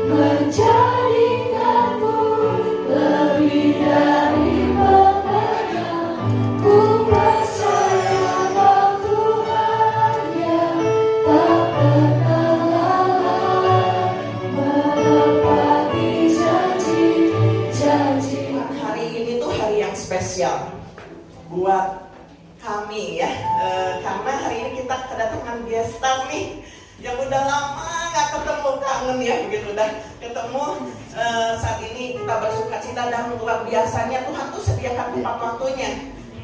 menjadikanku lebih dari pemenang. Ku percaya kau Tuhan yang tak pernah lalai menepati janji-janji. Hari ini tuh hari yang spesial buat kami ya, karena hari ini kita kedatangan guest star nih yang udah lama nggak ketemu, kangen ya begitu udah ketemu. Saat ini kita bersuka cita dan luar biasanya Tuhan tuh sediakan tepat waktunya,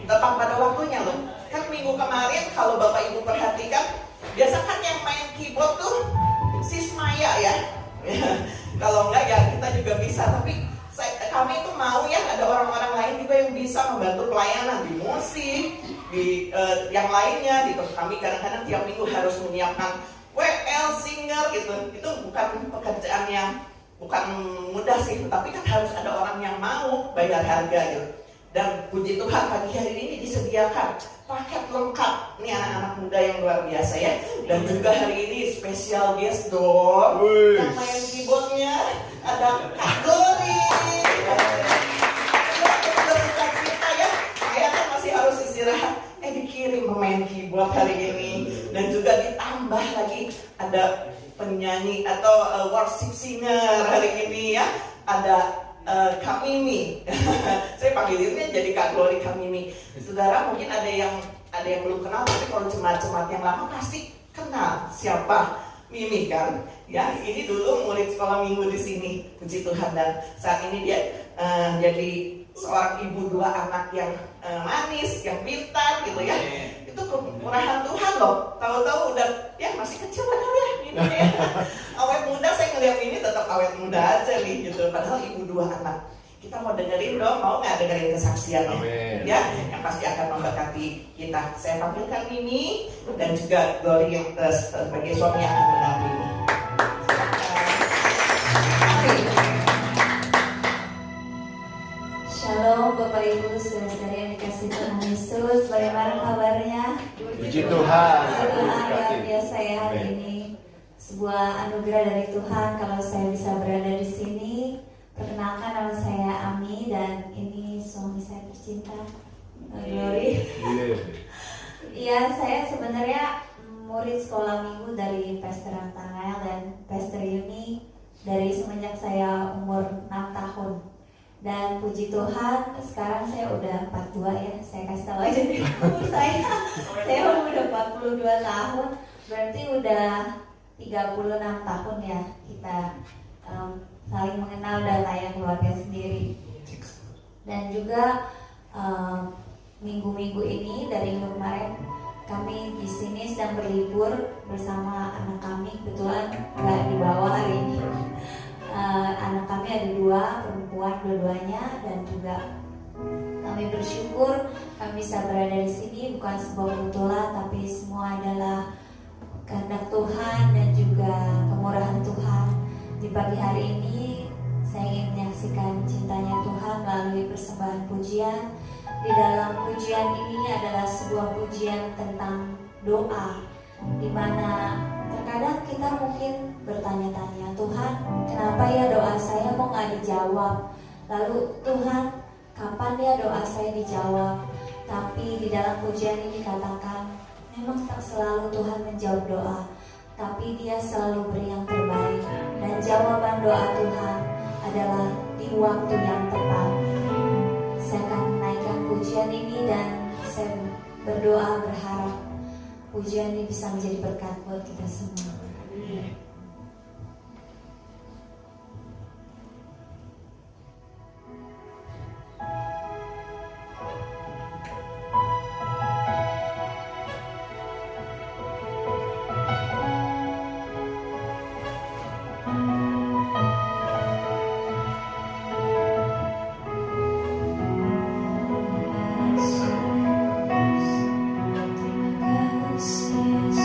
tepat pada waktunya loh. Kan minggu kemarin kalau Bapak Ibu perhatikan, biasa kan yang main keyboard tuh Sis Maya ya. Kalau enggak ya kita juga bisa, tapi kami itu mau ya ada orang-orang lain juga yang bisa membantu pelayanan di musik, di yang lainnya gitu. Kami kadang-kadang tiap minggu harus menyiapkan WL singer gitu. Itu bukan pekerjaan yang bukan mudah sih, tapi kan harus ada orang yang mau bayar harga gitu. Dan puji Tuhan pagi hari ini disediakan paket lengkap. Ini anak-anak muda yang luar biasa ya. Dan juga hari ini spesial guest dong. Yang main keyboardnya ada Kak Glory. Kita ya, saya kan masih harus istirahat. Dikirim pemain keyboard hari ini. Dan juga ditambah lagi ada penyanyi atau worship singer hari ini ya. Ada Kak Mimi. Saya panggilinnya jadi Kak Glory Kak Mimi. Saudara mungkin ada yang belum kenal, tapi kalau jemaat-jemaat yang lama pasti kenal siapa Mimi kan. Ya, ini dulu murid sekolah minggu di sini, puji Tuhan, dan saat ini dia jadi seorang ibu 2 anak yang manis, yang pintar gitu ya. Itu kemurahan Tuhan loh. Tahu-tahu udah ya masih kecil padahal ya Mimi ya. Awet muda, saya ngeliat ini tetap awet muda aja nih gitu. Padahal ibu 2 anak. Kita mau dengerin dong, mau nggak dengerin kesaksiannya? Amen. Ya, yang pasti akan memberkati kita. Saya panggilkan Mimi dan juga Glory yang sebagai suami yang akan mendampingi. Shalom Bapak Ibu, saudara-saudari yang dikasih Tuhan Yesus. Bagaimana kabarnya? Puji Tuhan. Luar biasa ya hari ini. Sebuah anugerah dari Tuhan kalau saya bisa berada di sini. Perkenalkan, nama saya Ami dan ini suami saya tercinta, Glory. Iya, saya sebenarnya murid sekolah minggu dari Pastor Nathanael dan Pastor Yuni dari semenjak saya umur 6 tahun. Dan puji Tuhan, sekarang saya udah 42 ya. Saya kasih tahu aja di umur saya. Saya udah 42 tahun, berarti udah 36 tahun ya kita saling mengenal dan layak keluarga sendiri. Dan juga minggu-minggu ini dari minggu kemarin kami di sini sedang berlibur bersama anak kami. Kebetulan nggak dibawa hari ini. Anak kami ada 2 perempuan dua-duanya, dan juga kami bersyukur kami bisa berada di sini. Bukan sebuah kebetulan, tapi semua adalah kehendak Tuhan dan juga kemurahan Tuhan. Di pagi hari ini saya ingin menyaksikan cintanya Tuhan melalui persembahan pujian. Di dalam pujian ini adalah sebuah pujian tentang doa, di mana terkadang kita mungkin bertanya-tanya, Tuhan, kenapa ya doa saya kok nggak dijawab? Lalu Tuhan, kapan ya doa saya dijawab? Tapi di dalam pujian ini dikatakan, memang tak selalu Tuhan menjawab doa, tapi Dia selalu beri yang terbaik. Dan jawaban doa Tuhan adalah di waktu yang tepat. Saya akan menaikkan pujian ini dan saya berdoa berharap pujian ini bisa menjadi berkat buat kita semua. Terima kasih Yesus.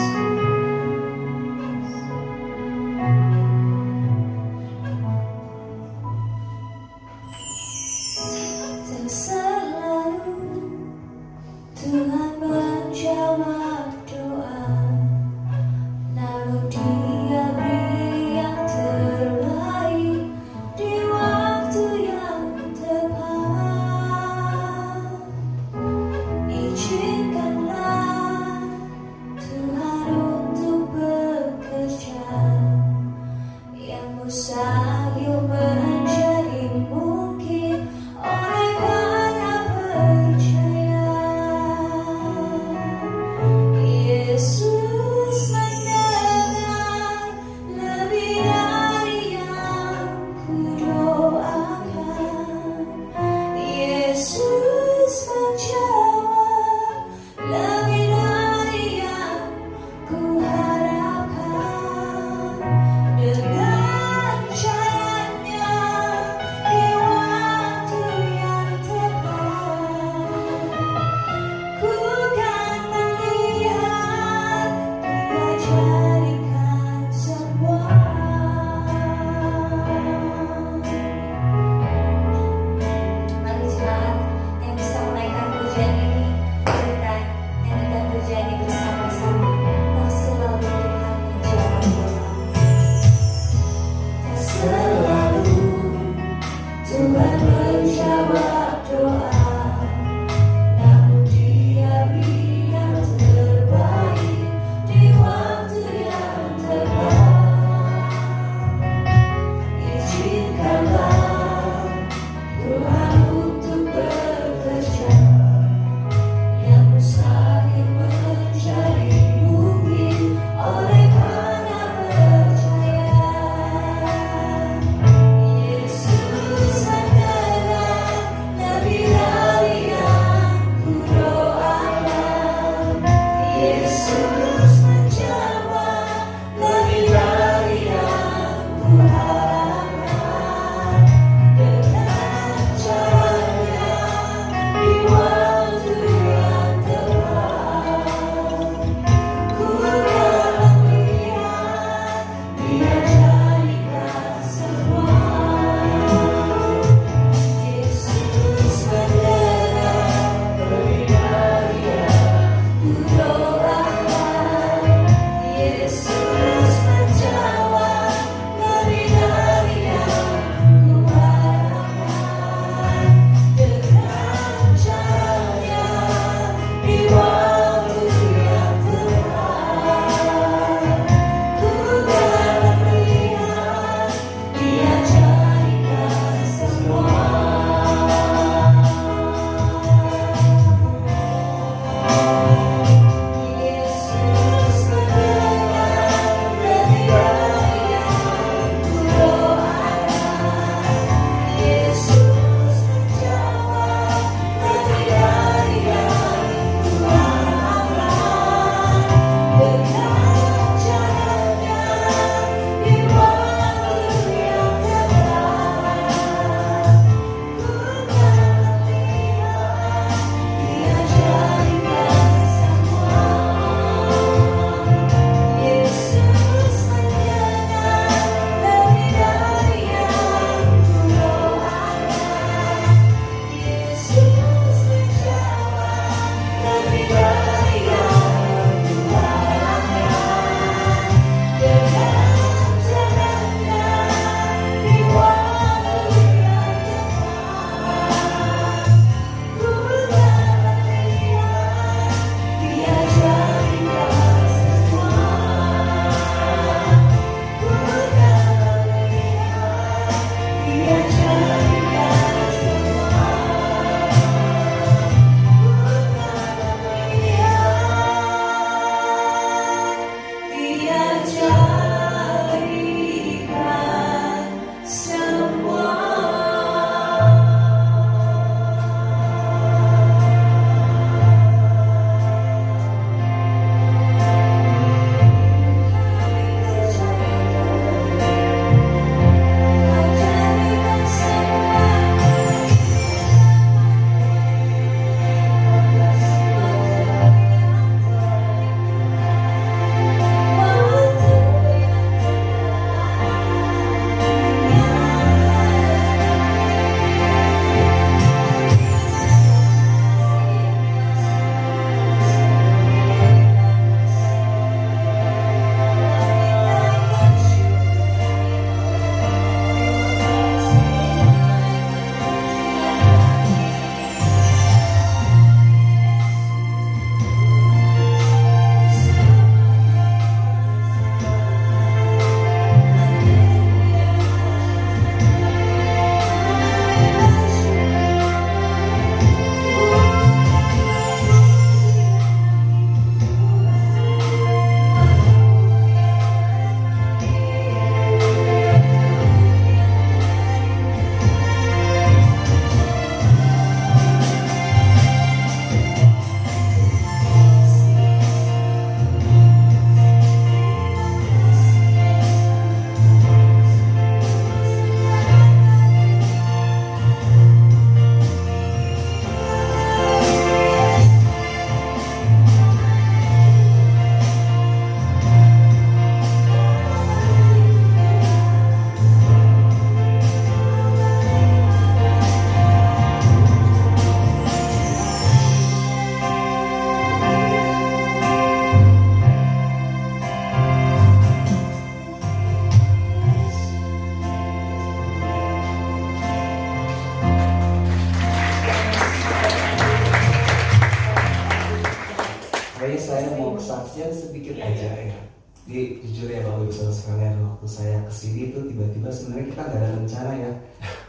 saya mau kesaksian sedikit aja ya. Jadi jujur ya Bapak Ibu Saudara sekalian, waktu saya kesini tuh tiba-tiba sebenarnya kita nggak ada rencana ya.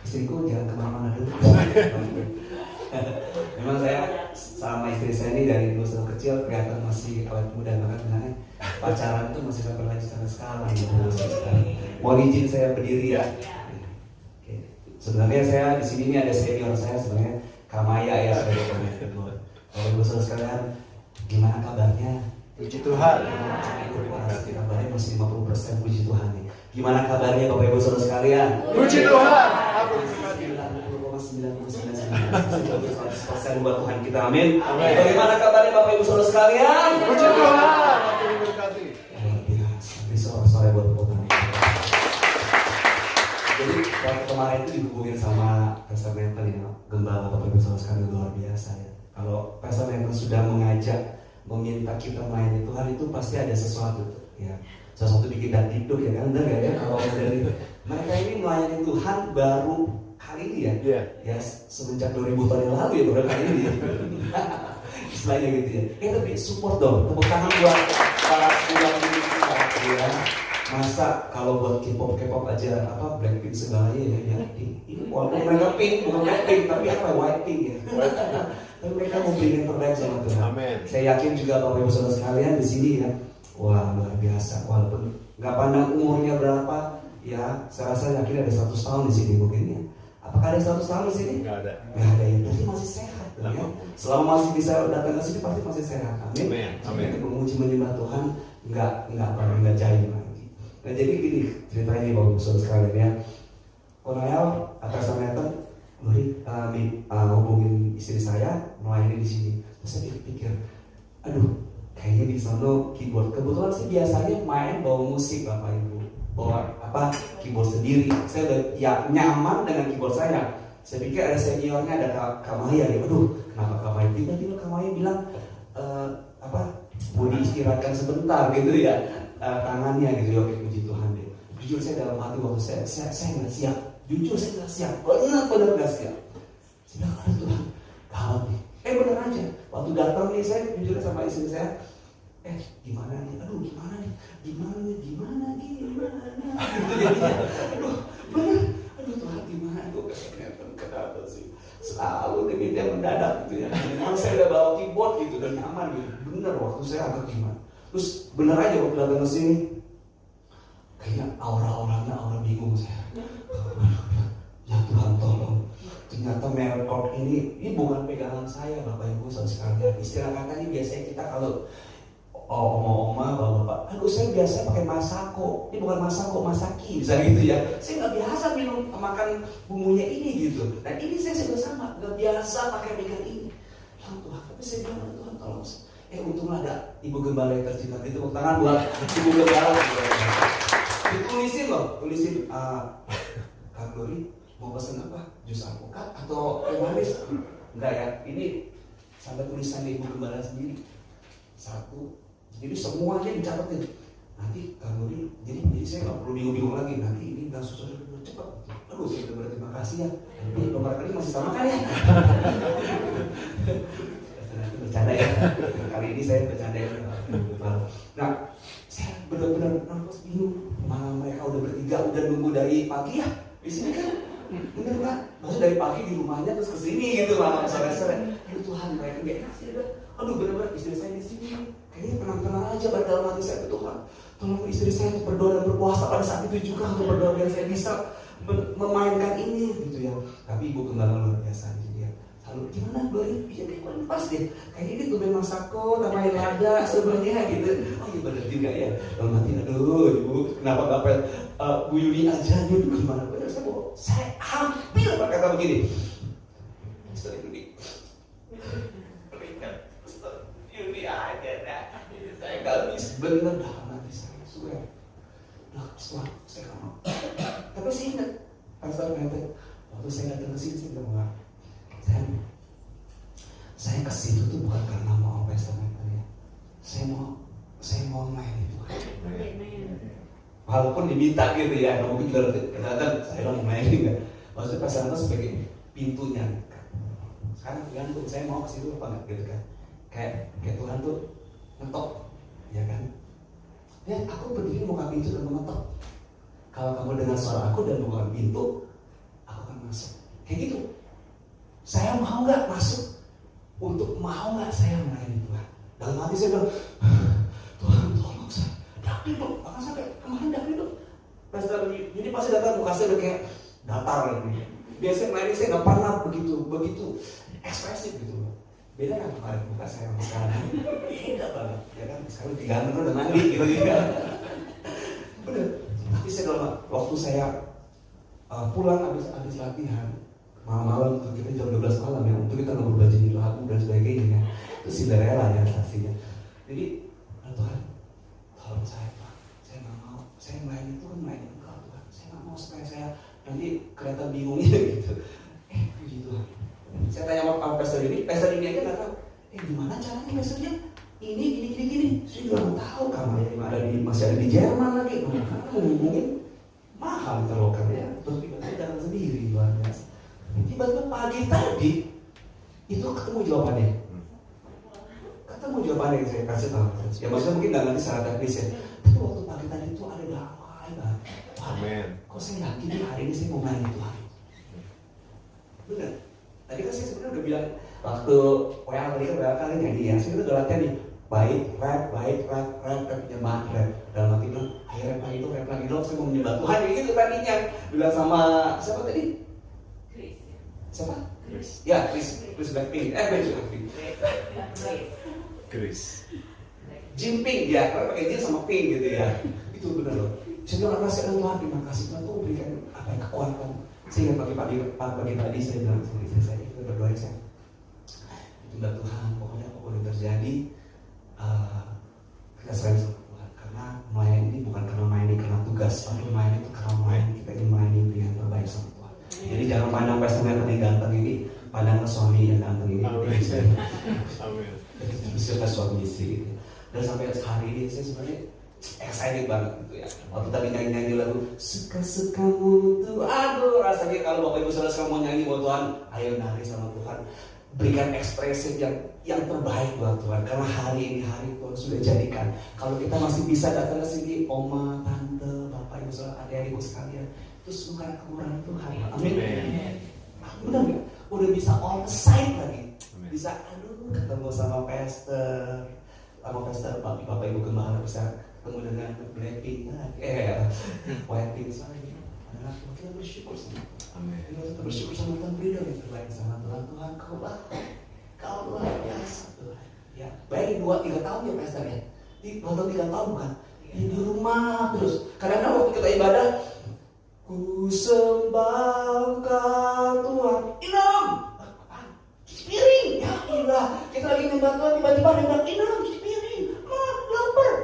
Istriku jangan kemana-mana dulu. Memang saya sama istri saya ini dari dulu sejak kecil kelihatan masih awet muda, bahkan sebenarnya pacaran itu masih sampai lanjut sampai sekarang gitu. Mohon izin saya berdiri ya. Oke. Sebenarnya saya di sini ini ada senior saya sebenarnya Kamaya ya sebagai pemimpin. Bapak Ibu Saudara sekalian, gimana kabarnya? Puji Tuhan. Kabarnya masih 50%, puji Tuhan nih. Gimana kabarnya Bapak Ibu Saudara sekalian? Puji Tuhan. Aku diberkati. 90,99% buat Tuhan kita, amin. Amin. Bagaimana kabarnya Bapak Ibu Saudara sekalian? Puji Tuhan. Aku diberkati. Luar biasa. Ini sore-sore buat Tuhan. Jadi waktu kemarin itu dihubungin sama Pastor Nathan ya, gembala Bapak Ibu Saudara sekalian, luar biasa ya. Kalau Pastor Nathan sudah mengajak, meminta kita melayani Tuhan, itu pasti ada sesuatu ya. Sesuatu bikin dan hidup ya kan, benar ya? Kalau dari mereka ini melayani Tuhan baru kali ini ya. Iya. Ya semenjak 2000 tahun yang lalu ya baru kali ini. Istilahnya gitu ya. Tapi support dong, tepuk tangan buat para ulang ini ya. Masa kalau buat K-pop aja apa Blackpink segalanya ya ini walaupun mereka pink bukan Blackpink tapi apa white pink ya. Tapi mereka mau beri yang terbaik sama Tuhan. Amin. Saya yakin juga Bapak Ibu Saudara sekalian di sini ya. Wah luar biasa, walaupun nggak pandang umurnya berapa ya, saya rasa yakin ada 100 tahun di sini mungkin ya. Apakah ada 100 tahun di sini? Nggak ada. Nggak ada ya, berarti masih sehat ya. Selama masih bisa datang ke sini pasti masih sehat. Amin. Amin. Jadi memuji menyembah Tuhan nggak jahil lagi. Nah jadi gini ceritanya Bapak Ibu Saudara sekalian ya. Konael atas Nathan hubungin istri saya melayani di sini. Terus saya pikir, aduh kayaknya di sana keyboard. Kebetulan sih biasanya main bawa musik Bapak Ibu, bawa keyboard sendiri. Saya udah ya nyaman dengan keyboard saya. Saya pikir ada seniornya, ada Kamaya ya. Aduh kenapa Kamaya? Tiba-tiba Kamaya bilang mau diistirahatkan sebentar gitu ya, tangannya gitu ya. Oke, puji Tuhan deh. Jujur saya dalam hati waktu saya nggak siap. Jujur saya nggak siap, benar-benar nggak siap. Saya bilang, aduh Tuhan, gawat nih. Bener aja, waktu datang nih saya jujur sama istri saya, gimana nih, aduh gimana nih, gitu jadinya, aduh bener, aduh Tuhan gimana, gue kenapa sih, selalu diminta mendadak gitu ya. Memang saya udah bawa keyboard gitu, dan nyaman gitu, bener waktu saya agak gimana. Terus bener aja waktu datang ke sini, kayaknya aura bingung saya. Ya Tuhan tolong. Ternyata merek chord ini bukan pegangan saya Bapak Ibu Saudara sekalian. Istilah kata ini biasanya kita kalau oma-oma bapak, aduh saya biasa pakai masako. Ini bukan masako, masaki bisa gitu ya. Saya nggak biasa makan bumbunya ini gitu. Nah ini saya juga sama, nggak biasa pakai pegang ini. Ya Tuhan, tapi saya bilang Tuhan tolong. Untunglah ada Ibu Gembala yang tercinta itu. Tepuk tangan buat Ibu Gembala. Tulisin Kak Glory mau pesen apa? Jus alpukat atau teh manis? Enggak ya, ini sampai tulisan Ibu Gembala sendiri. Satu, jadi semuanya dicapatin. Nanti kalau jadi saya nggak perlu bingung-bingung lagi. Nanti ini langsung cepat. Aduh, saya udah berterima kasih ya. Tapi nomor kali masih sama kan ya? Bercanda ya. Kali ini saya bercanda ya. Nah, saya benar-benar nervous bingung. Mana mereka udah bertiga, udah nunggu dari pagi ya. Di sini kan, bener kan? Maksudnya dari pagi di rumahnya terus kesini gitu lah, sore-sore. Aduh Tuhan, mereka nggak enak sih udah. Aduh bener-bener istri saya di sini, kayaknya tenang-tenang aja pada dalam hati saya Tuhan. Tolong istri saya untuk berdoa dan berpuasa pada saat itu juga untuk berdoa biar saya bisa memainkan ini gitu ya. Tapi Ibu Gembala luar biasa gitu ya. Lalu gimana Glory? Iya kayak pas deh. Kayaknya ini tuh masako, tambahin lada sebenarnya gitu. Oh iya bener juga ya. Dalam hati aduh Ibu kenapa nggak Bu Yuni aja gitu gimana? Bener saya hampir berkata begini. Mister Yuni, berikan Mister Yuni aja dah. Saya nggak bisa bener dalam hati saya swear. Nah, saya nggak mau. Tapi saya ingat Pastor Nathan waktu saya datang ke sini saya bilang saya ke situ tuh bukan karena mau Pastor Nathan ya. Saya mau main itu. Walaupun diminta gitu ya, mungkin juga kadang saya mau main juga. Maksudnya Pastor Nathan sebagai pintunya. Sekarang tergantung saya mau ke situ apa enggak gitu kan. Kayak Tuhan tuh ngetok, ya kan? Ya, aku berdiri buka pintu dan mengetok. Kalau kamu dengar suara aku dan buka pintu, aku akan masuk. Kayak gitu. Saya mau nggak masuk? Untuk mau nggak saya melayani Tuhan? Dalam hati saya bilang, Tuhan tolong saya. Dak duduk, bahkan sampai kemarin dak duduk. Pastor, jadi pasti datang muka saya udah kayak datar gitu. Biasanya melayani saya nggak pernah begitu ekspresif gitu. Beda kan kemarin muka saya sama sekarang. Beda banget, ya kan? Sekarang diganteng udah mandi gitu ya. Bener. Tapi saya dalam waktu saya pulang habis latihan malam-malam tuh kita jam 12 malam ya, untuk kita ngobrol baju lagu dan sebagainya. Itu Cinderella ya saksinya. Jadi Tuhan, tolong saya Pak, saya nggak mau, saya melayani itu kan melayani Engkau Tuhan. Saya nggak mau supaya saya nanti kelihatan bingungnya gitu. Puji Tuhan. Saya tanya sama pastor ini aja nggak tahu. Gimana caranya pastornya? Ini gini. Saya juga nggak tahu, kamarnya masih ada di Jerman lagi. Mana mau ngomongin mahal terlokan ya. Terus tiba-tiba datang sendiri luar biasa. Tiba-tiba pagi tadi itu ketemu jawabannya. Ketemu jawabannya yang saya kasih tahu. Ya maksudnya mungkin nggak ngerti secara teknis ya. Tapi waktu pagi tadi itu ada damai banget. Amin. Kok saya yakin nih hari ini saya mau main Tuhan. Benar. Tadi kan saya sebenarnya udah bilang waktu WA tadi kan berapa kali nyanyi ya. Saya udah latihan nih. Baik, rap, penyembahan rap. Dalam hati bilang, ayo rap lagi dong, saya mau menyembah Tuhan. Gitu tadinya. Bilang sama siapa tadi? Siapa? Chris. Ya, Chris Blackpink. Chris. Jimping ya, kalau pakai jin sama pink gitu ya. Itu benar loh. Saya bilang kasih Tuhan, terima kasih Tuhan tuh berikan apa yang kekuatan. Saya ingat pagi tadi saya bilang sama istri saya, kita berdoa saya. Tunda Tuhan, pokoknya apapun yang terjadi, kita sering sama Tuhan. Karena melayani ini bukan karena melayani karena tugas, tapi melayani itu karena melayani kita ingin melayani yang terbaik sama Tuhan. Jadi jangan pandang pasangan yang ganteng ini, pandang ke suami yang ganteng ini. Amin. Siapa suami istri gitu. Dan sampai hari ini saya sebenarnya excited banget gitu ya. Waktu tadi nyanyi lagu suka-sukamu tuh, aduh rasanya kalau Bapak Ibu Saudara sekarang mau nyanyi buat Tuhan, ayo nari sama Tuhan. Berikan ekspresi yang terbaik buat Tuhan. Karena hari ini hari Tuhan sudah jadikan. Kalau kita masih bisa datang ke sini, oma, tante, Bapak Ibu Saudara, adik-adikku sekalian, itu bukan kemurahan Tuhan. Amin. Benar nggak? Udah bisa all side lagi. Bisa ketemu sama pastor, Bapak Ibu Gembala, bisa ketemu dengan Blackpink, Whitepink lagi. Adalah kita bersyukur sama Tuhan. Kita bersyukur sama Tuhan, berikan yang terbaik sama Tuhan. Tuhan kau luar biasa Tuhan. Ya, baik 2-3 tahun ya pastor ya. 2 tahun 3 tahun bukan. Di rumah terus. Kadang-kadang waktu kita ibadah, ku sembahkan Tuhan. Inam. Piring, ya ilah. Kita lagi nyembah Tuhan, tiba-tiba ada yang bilang, Inam, cuci piring. Lapar.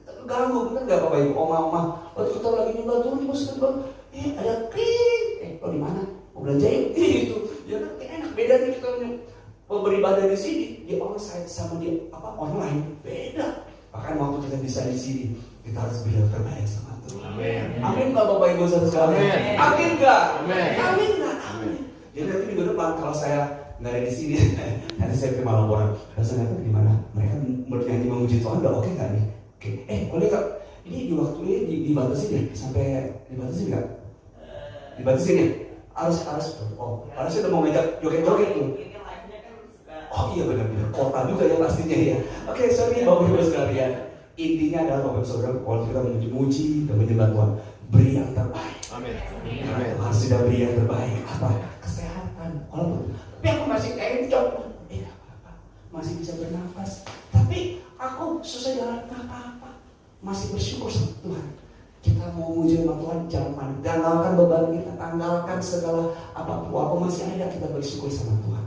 Kita keganggu, bener gak Bapak Ibu, oma-oma. Waktu kita lagi nyembah Tuhan, tiba-tiba kita ada klik. Lo di mana? Mau belanja yuk? Gitu. Ya kan enak, beda nih kita beribadah di sini, di onsite sama di online, beda. Bahkan waktu kita bisa di sini, kita harus beribadah terbaik sama Tuhan. Amin. Amin gak Bapak Ibu sekalian? Amin gak? Amin. Amin. Jadi nanti minggu depan kalau saya nggak ada di sini, nanti saya terima laporan. Rasanya nanti gimana? Mereka bernyanyi memuji Tuhan, udah oke nggak nih? Oke. Boleh nggak? Ini di waktu ini dibatasin ya? Sampai dibatasin nggak? Dibatasin ya? Harus. Harusnya udah mau ngajak joget-joget tuh. Oh iya benar-benar. Kota juga ya pastinya ya. Oke, sorry Bapak Ibu sekalian. Intinya adalah Bapak Ibu Saudara, kalau kita memuji dan menyembah Tuhan, beri yang terbaik. Amin. Harus sudah beri yang terbaik. Apa? Kesehatan. Tapi aku masih kayak apa-apa. Masih bisa bernapas. Tapi aku susah jalan apa-apa. Masih bersyukur sama Tuhan. Kita mau muji sama Tuhan, jangan panik. Tanggalkan beban kita, tanggalkan segala apa masih ada, kita bersyukur sama Tuhan.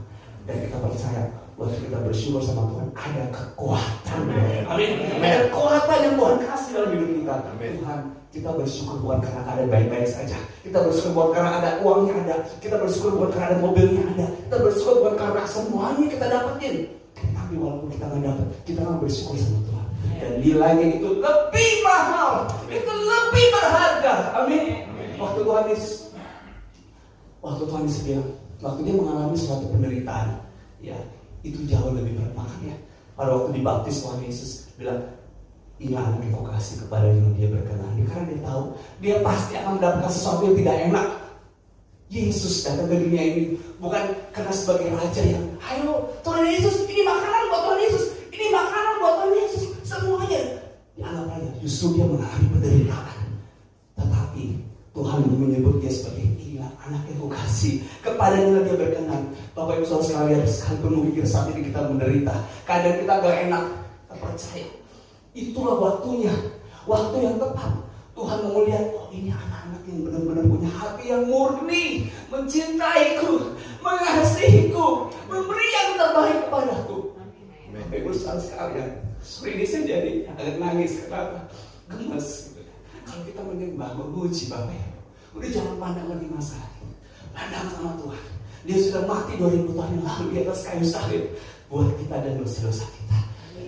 Dan kita percaya waktu kita bersyukur sama Tuhan ada kekuatan. Amin. Ada kekuatan yang Tuhan kasih dalam hidup kita. Tuhan, kita bersyukur bukan karena ada baik-baik saja. Kita bersyukur bukan karena ada uangnya ada. Kita bersyukur bukan karena ada mobilnya ada. Kita bersyukur bukan karena semuanya kita dapetin. Tapi walaupun kita nggak dapat, kita nggak bersyukur sama Tuhan. Dan nilainya itu lebih mahal, itu lebih berharga. Amin. Waktu Tuhan Yesus bilang, waktu dia mengalami suatu penderitaan, ya itu jauh lebih berat. Makanya pada waktu dibaptis Tuhan Yesus bilang, ini anak yang kau kasih kepada yang dia berkenan. Karena dia tahu dia pasti akan mendapatkan sesuatu yang tidak enak. Yesus datang ke dunia ini bukan karena sebagai raja yang, ayo Tuhan Yesus, ini makanan buat Tuhan Yesus, ini makanan buat Tuhan Yesus, semuanya dianggap raja. Justru dia mengalami penderitaan. Tetapi Tuhan menyebut dia sebagai, inilah anak yang kau kasih, kepadanya dia berkenan. Bapak Ibu Saudara sekalian, sekalipun mungkin saat ini kita menderita, keadaan kita gak enak, kita percaya itulah waktunya, waktu yang tepat. Tuhan mau lihat, oh ini anak-anak yang benar-benar punya hati yang murni, mencintaiku, mengasihiku, memberi yang terbaik kepadaku. Bapak Ibu Saudara sekalian, sore ini saya jadi agak nangis, kenapa? Gemes gitu. Kalau kita menyembah, memuji Bapak Ibu, udah jangan pandang lagi masalah, pandang sama Tuhan. Dia sudah mati 2000 tahun yang lalu di atas kayu salib buat kita dan dosa-dosa kita.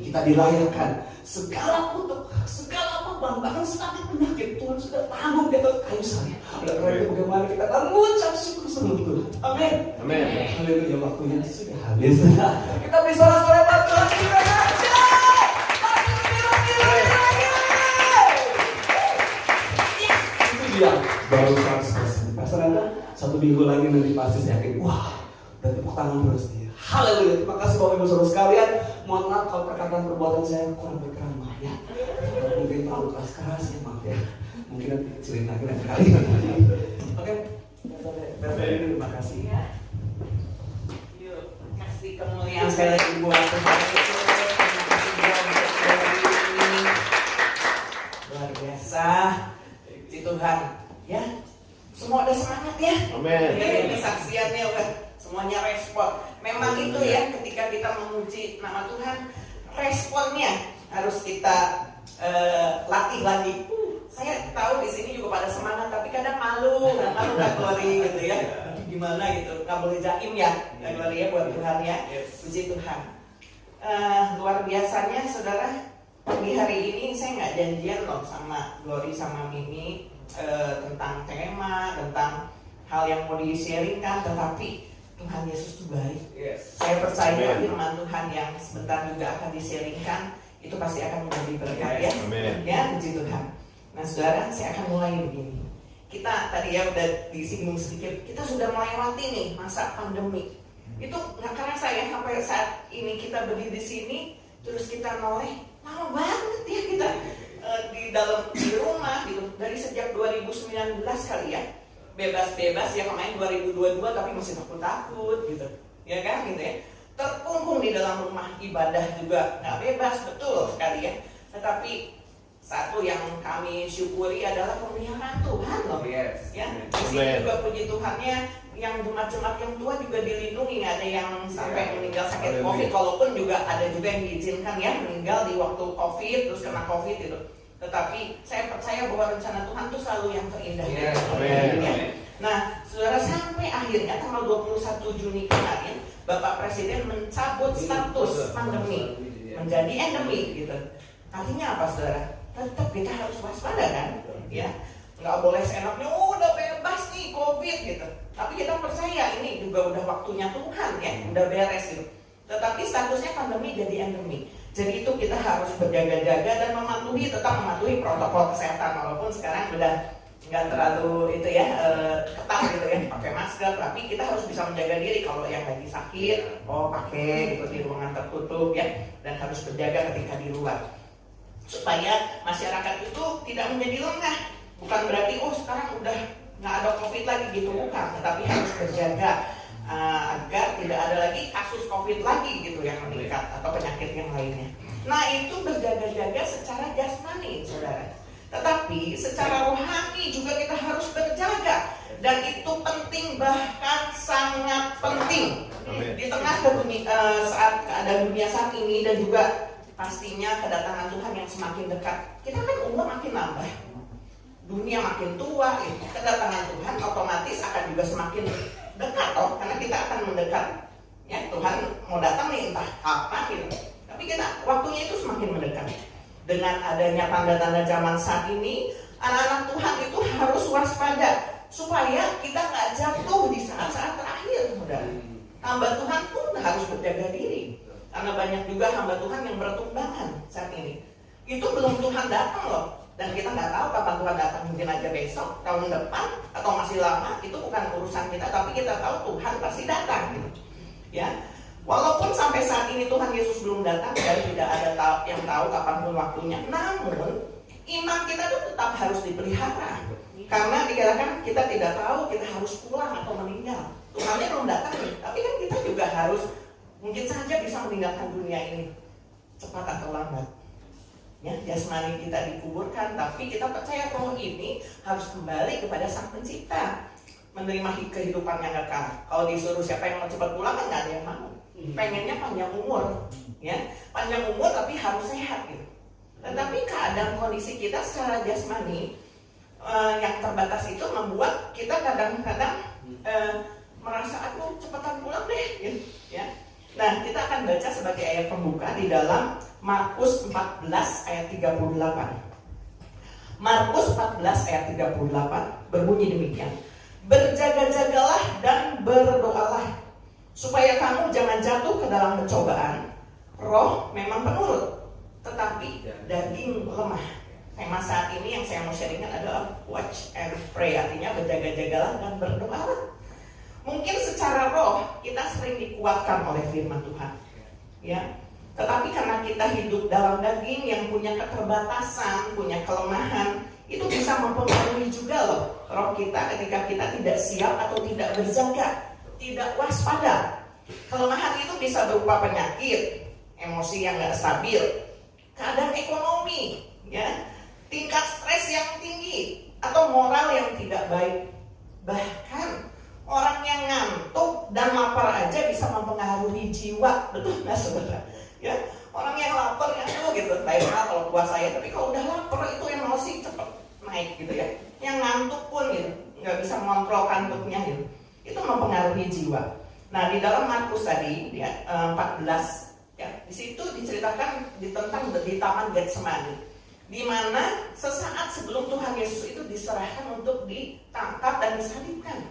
Kita dilayakkan segala kutuk, segala beban, bahkan sakit penyakit Tuhan sudah tanggung di atas kayu salib. Oleh karena itu bagaimana kita akan mengucap syukur sama Tuhan. Amin. Amin. Haleluya, waktunya sudah habis. Kita beri sorak-sorai buat Tuhan kita saja. Itu dia baru 100%. Pastor Anda 1 minggu lagi nanti pasti saya yakin, wah, udah tepuk tangan terus dia. Haleluya. Terima kasih Bapak Ibu Saudara sekalian. Mohon maaf kalau perkataan perbuatan saya kurang berkenan, maaf ya. Mungkin terlalu keras ya, maaf ya. Mungkin nanti ceritakan lain kali. Oke. Terima kasih. Yuk, kasih kemuliaan sekali lagi buat Tuhan Yesus. Terima kasih buat luar biasa. Puji Tuhan, ya. Semua udah semangat ya. Amin. Ya, kesaksiannya udah semuanya respon. Memang itu ya, ketika kita memuji nama Tuhan, responnya harus kita latih lagi. Saya tahu di sini juga pada semangat, tapi kadang malu Kak Glory gitu ya. Aduh, gimana gitu, nggak boleh jaim ya, Kak Glory ya buat Tuhan ya. Puji Tuhan. Luar biasanya saudara, di hari ini saya nggak janjian loh sama Glory sama Mimi tentang tema, tentang hal yang mau di-sharingkan, tetapi Tuhan Yesus itu baik. Saya percaya firman Tuhan yang sebentar juga akan di-sharingkan itu pasti akan menjadi berkat ya. Ya, puji Tuhan. Nah, saudara, saya akan mulai begini. Kita tadi ya udah disinggung sedikit, kita sudah melewati nih masa pandemi. Itu nggak kerasa ya sampai saat ini kita berdiri di sini, terus kita noleh, lama banget ya kita di rumah gitu. Dari sejak 2019 kali ya. Bebas-bebas ya, kemarin 2022 tapi masih takut-takut gitu, ya kan gitu ya, terkungkung di dalam rumah, ibadah juga nggak bebas, betul sekali ya. Tetapi satu yang kami syukuri adalah pemeliharaan Tuhan loh, ya. Di sini juga puji Tuhannya, yang jemaat-jemaat yang tua juga dilindungi, nggak ada yang sampai meninggal sakit COVID, walaupun juga ada juga yang diizinkan ya meninggal di waktu COVID terus kena COVID itu. Tetapi saya percaya bahwa rencana Tuhan itu selalu yang terindah. Ya. Nah, saudara, sampai akhirnya tanggal 21 Juni kemarin, Bapak Presiden mencabut status pandemi menjadi endemi gitu. Artinya apa, saudara? Tetap kita harus waspada kan? Ya, nggak boleh seenaknya, udah bebas nih COVID gitu. Tapi kita percaya ini juga udah waktunya Tuhan ya, udah beres gitu. Tetapi statusnya pandemi jadi endemi. Jadi itu kita harus berjaga-jaga dan tetap mematuhi protokol kesehatan, walaupun sekarang udah nggak terlalu itu ya ketat gitu ya, pakai masker, tapi kita harus bisa menjaga diri. Kalau yang lagi sakit, pakai gitu di ruangan tertutup ya, dan harus berjaga ketika di luar supaya masyarakat itu tidak menjadi lengah. Bukan berarti sekarang udah nggak ada COVID lagi gitu, bukan, tetapi harus berjaga agar tidak ada lagi kasus COVID lagi gitu yang meningkat atau penyakit yang lainnya. Nah, itu berjaga-jaga secara jasmani, saudara. Tetapi secara rohani juga kita harus berjaga, dan itu penting, bahkan sangat penting. Di tengah saat keadaan dunia saat ini, dan juga pastinya kedatangan Tuhan yang semakin dekat. Kita kan umur makin nambah, dunia makin tua, kedatangan Tuhan otomatis akan juga semakin dekat karena kita akan mendekat ya. Tuhan mau datang nih entah kapan gitu, tapi kita waktunya itu semakin mendekat. Dengan adanya tanda-tanda zaman saat ini, anak-anak Tuhan itu harus waspada supaya kita nggak jatuh di saat-saat terakhir, saudara. Hamba Tuhan pun harus berjaga diri. Karena banyak juga hamba Tuhan yang bertumbangan saat ini. Itu belum Tuhan datang loh. Dan kita nggak tahu kapan Tuhan datang, mungkin aja besok, tahun depan, atau masih lama. Itu bukan urusan kita, tapi kita tahu Tuhan pasti datang gitu. Ya, walaupun sampai saat ini Tuhan Yesus belum datang dan tidak ada yang tahu kapan pun waktunya, namun iman kita itu tetap harus dipelihara. Karena dikatakan kita tidak tahu kita harus pulang atau meninggal. Tuhannya belum datang nih, tapi kan kita juga harus mungkin saja bisa meninggalkan dunia ini cepat atau lambat. Ya, jasmani kita dikuburkan, tapi kita percaya roh ini harus kembali kepada Sang Pencipta, menerima kehidupan yang kekal. Kalau disuruh siapa yang mau cepat pulang kan nggak ada yang mau. Pengennya panjang umur, ya, panjang umur tapi harus sehat gitu. Tetapi keadaan kondisi kita secara jasmani yang terbatas itu membuat kita kadang-kadang merasa aku cepetan pulang deh gitu, ya. Nah, kita akan baca sebagai ayat pembuka di dalam Markus 14 ayat 38. Markus 14 ayat 38 berbunyi demikian. Berjaga-jagalah dan berdoalah supaya kamu jangan jatuh ke dalam pencobaan. Roh memang penurut, tetapi daging lemah. Tema saat ini yang saya mau sharingkan adalah watch and pray, artinya berjaga-jagalah dan berdoalah. Mungkin secara roh kita sering dikuatkan oleh firman Tuhan, ya. Tetapi karena kita hidup dalam daging yang punya keterbatasan, punya kelemahan, itu bisa mempengaruhi juga loh roh kita ketika kita tidak siap atau tidak berjaga, tidak waspada. Kelemahan itu bisa berupa penyakit, emosi yang nggak stabil, keadaan ekonomi, ya, tingkat stres yang tinggi, atau moral yang tidak baik. Bahkan orang yang ngantuk dan lapar aja bisa mempengaruhi jiwa, betul nggak saudara? Ya, orang yang lapar ya gitu, baiklah kalau puasa ya, tapi kalau udah lapar itu emosi cepet naik gitu ya. Yang ngantuk pun gitu, nggak bisa mengontrol kantuknya gitu, itu mempengaruhi jiwa. Nah, di dalam Markus tadi ya, 14 ya, di situ diceritakan tentang di Taman Getsemani, di mana sesaat sebelum Tuhan Yesus itu diserahkan untuk ditangkap dan disalibkan.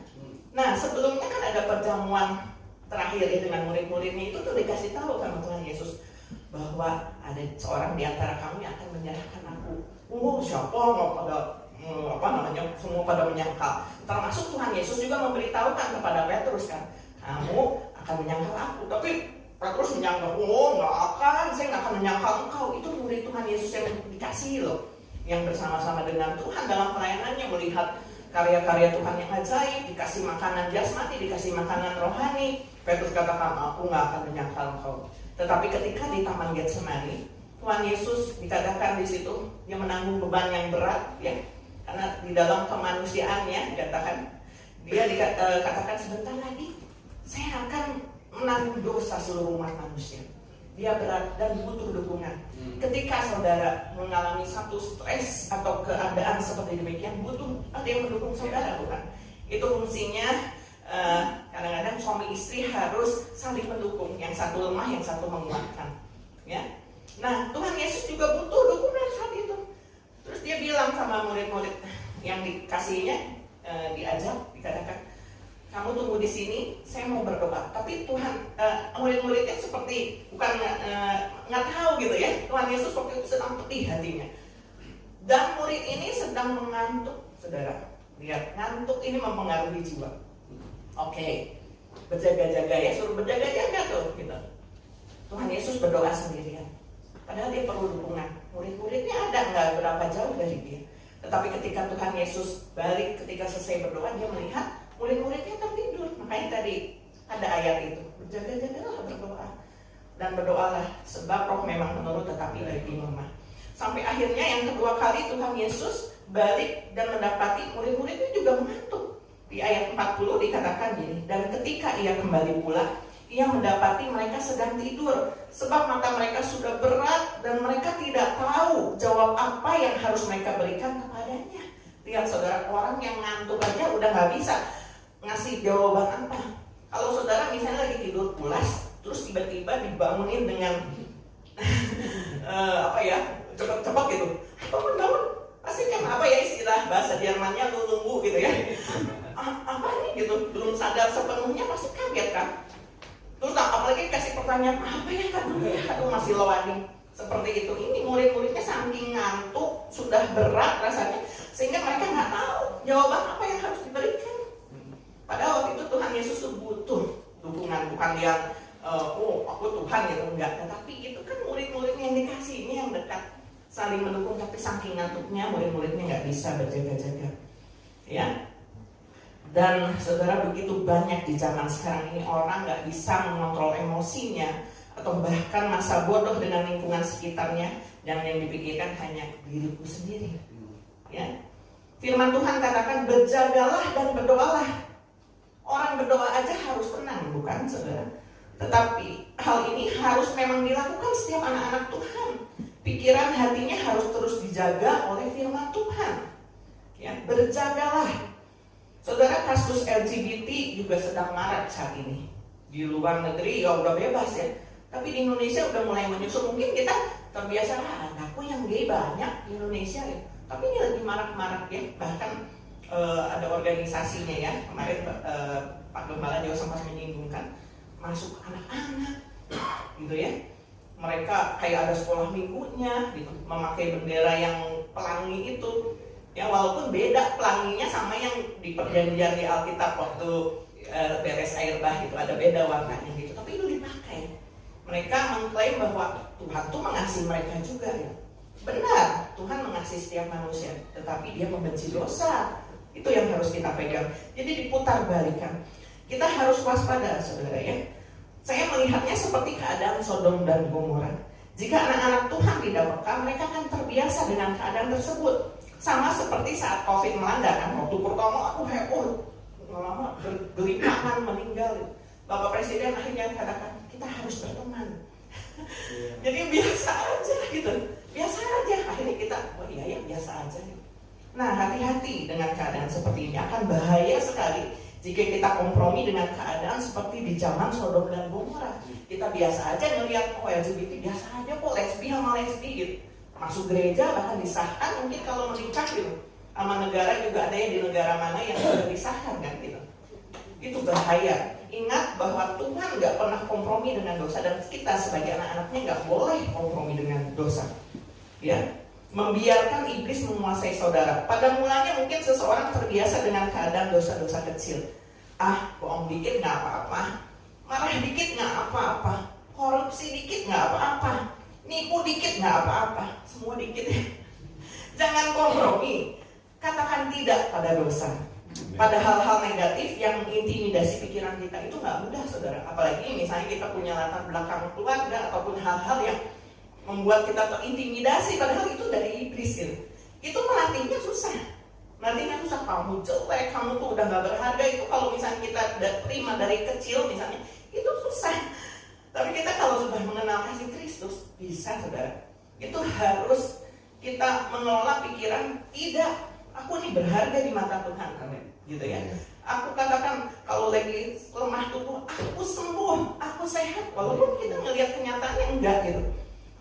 Nah, sebelumnya kan ada perjamuan terakhir ya dengan murid-muridnya, itu tuh dikasih tahu sama Tuhan Yesus bahwa ada seorang di antara kamu yang akan menyerahkan aku. Siapa mau pada semua pada menyangkal. Termasuk Tuhan Yesus juga memberitahukan kepada Petrus kan, kamu akan menyangkal aku. Tapi Petrus menyangkal, nggak akan, saya nggak akan menyangkal engkau. Itu murid Tuhan Yesus yang dikasih loh, yang bersama-sama dengan Tuhan dalam pelayanannya, melihat karya-karya Tuhan yang ajaib, dikasih makanan jasmani, dikasih makanan rohani. Petrus katakan, aku nggak akan menyangkal engkau. Tetapi ketika di Taman Getsemani, Tuhan Yesus dikatakan di situ dia menanggung beban yang berat, ya, karena di dalam kemanusiaannya dikatakan dia dikatakan sebentar lagi saya akan menanggung dosa seluruh umat manusia. Dia berat dan butuh dukungan. Ketika saudara mengalami satu stres atau keadaan seperti demikian, butuh ada yang mendukung saudara, bukan? Itu fungsinya. Kadang-kadang suami istri harus saling mendukung, yang satu lemah, yang satu menguatkan, ya. Nah, Tuhan Yesus juga butuh dukungan saat itu. Terus dia bilang sama murid-murid yang dikasihnya, diajak, dikatakan, kamu tunggu di sini, saya mau berdoa. Tapi Tuhan, murid-muridnya seperti bukan nggak tahu gitu ya. Tuhan Yesus seperti sedang pedih hatinya. Dan murid ini sedang mengantuk, saudara. Lihat, ngantuk ini mempengaruhi jiwa. Oke, berjaga-jaga ya, suruh berjaga-jaga tuh, gitu. Tuhan Yesus berdoa sendirian. Padahal dia perlu dukungan. Murid-muridnya ada nggak berapa jauh dari dia. Tetapi ketika Tuhan Yesus balik, ketika selesai berdoa, dia melihat murid-muridnya tertidur. Makanya tadi ada ayat itu, berjaga-jagalah, berdoa. Dan berdoalah, sebab roh memang menurut tetapi daging lemah. Sampai akhirnya yang kedua kali Tuhan Yesus balik dan mendapati murid-muridnya juga mengantuk. Di ayat 40 dikatakan gini, dan ketika ia kembali pulang, ia mendapati mereka sedang tidur, sebab mata mereka sudah berat dan mereka tidak tahu jawab apa yang harus mereka berikan kepadanya. Lihat saudara, orang yang ngantuk aja udah nggak bisa ngasih jawaban apa. Kalau saudara misalnya lagi tidur pulas, terus tiba-tiba dibangunin dengan cepat-cepat gitu, bangun, pasti kan apa ya istilah bahasa Jermannya lulunggu gitu ya. Apa nih gitu, belum sadar sepenuhnya pasti kaget kan. Terus apalagi apalagi kasih pertanyaan apa ya Kak dulu ya, aduh masih loading seperti itu. Ini murid-muridnya saking ngantuk, sudah berat rasanya, sehingga mereka nggak tahu jawaban apa yang harus diberikan. Padahal waktu itu Tuhan Yesus butuh dukungan, bukan yang oh aku Tuhan gitu, enggak. Tetapi itu kan murid-muridnya yang dikasih, ini yang dekat, saling mendukung, tapi saking ngantuknya murid-muridnya nggak bisa berjaga-jaga, ya. Dan saudara, begitu banyak di zaman sekarang ini orang nggak bisa mengontrol emosinya, atau bahkan masa bodoh dengan lingkungan sekitarnya, dan yang dipikirkan hanya diriku sendiri. Ya, Firman Tuhan katakan berjagalah dan berdoalah. Orang berdoa aja harus tenang, bukan saudara? Tetapi hal ini harus memang dilakukan setiap anak-anak Tuhan. Pikiran hatinya harus terus dijaga oleh Firman Tuhan. Ya, berjagalah. Saudara, kasus LGBT juga sedang marak saat ini. Di luar negeri ya udah bebas ya, tapi di Indonesia udah mulai menyusul. Mungkin kita terbiasa, anakku yang gay banyak di Indonesia ya. Tapi ini lagi marak-marak ya. Bahkan ada organisasinya ya. Kemarin Pak Gembala juga sempat menyinggungkan, masuk anak-anak gitu ya. Mereka kayak ada sekolah minggunya gitu, memakai bendera yang pelangi itu. Ya walaupun beda pelanginya sama yang di perjanjian di Alkitab waktu beres air bah itu, ada beda warnanya gitu, tapi itu dipakai. Mereka mengklaim bahwa Tuhan tuh mengasihi mereka juga ya. Benar, Tuhan mengasihi setiap manusia, tetapi Dia membenci dosa. Itu yang harus kita pegang. Jadi diputar balikan. Kita harus waspada saudara ya. Saya melihatnya seperti keadaan Sodom dan Gomora. Jika anak-anak Tuhan tidak peka, mereka akan terbiasa dengan keadaan tersebut. Sama seperti saat COVID melanda kan, waktu pertama aku heboh, lama bergelimangan meninggal. Bapak Presiden akhirnya katakan kita harus berteman. Jadi biasa aja gitu, biasa aja. Akhirnya kita, oh iya ya biasa aja. Nah hati-hati dengan keadaan seperti ini, akan bahaya sekali jika kita kompromi dengan keadaan seperti di zaman Sodom dan Gomora. Kita biasa aja ngelihat, oh LGBT biasa aja kok, lesbi sama lesbi gitu. Masuk gereja bahkan disahkan, mungkin kalau menikah gitu sama negara juga ada yang di negara mana yang sudah disahkan kan gitu. Itu bahaya. Ingat bahwa Tuhan nggak pernah kompromi dengan dosa, dan kita sebagai anak-anaknya nggak boleh kompromi dengan dosa. Ya, membiarkan iblis menguasai saudara. Pada mulanya mungkin seseorang terbiasa dengan keadaan dosa-dosa kecil. Bohong dikit nggak apa-apa, marah dikit nggak apa-apa, korupsi dikit nggak apa-apa, nipu dikit nggak apa-apa, semua dikit ya. Jangan kompromi, katakan tidak pada dosa, pada hal-hal negatif yang intimidasi pikiran kita. Itu nggak mudah saudara, apalagi misalnya kita punya latar belakang keluarga ataupun hal-hal yang membuat kita terintimidasi, padahal itu dari iblis gitu. Itu melatihnya susah, kamu jelek, kamu tuh udah nggak berharga. Itu kalau misalnya kita terima dari kecil misalnya, itu susah. Tapi kita kalau sudah mengenal kasih Kristus, bisa saudara. Itu harus kita mengelola pikiran, tidak, aku ini berharga di mata Tuhan, amin, gitu ya. Aku katakan kalau lagi lemah tubuh, aku sembuh, aku sehat, walaupun kita ngelihat kenyataannya enggak gitu.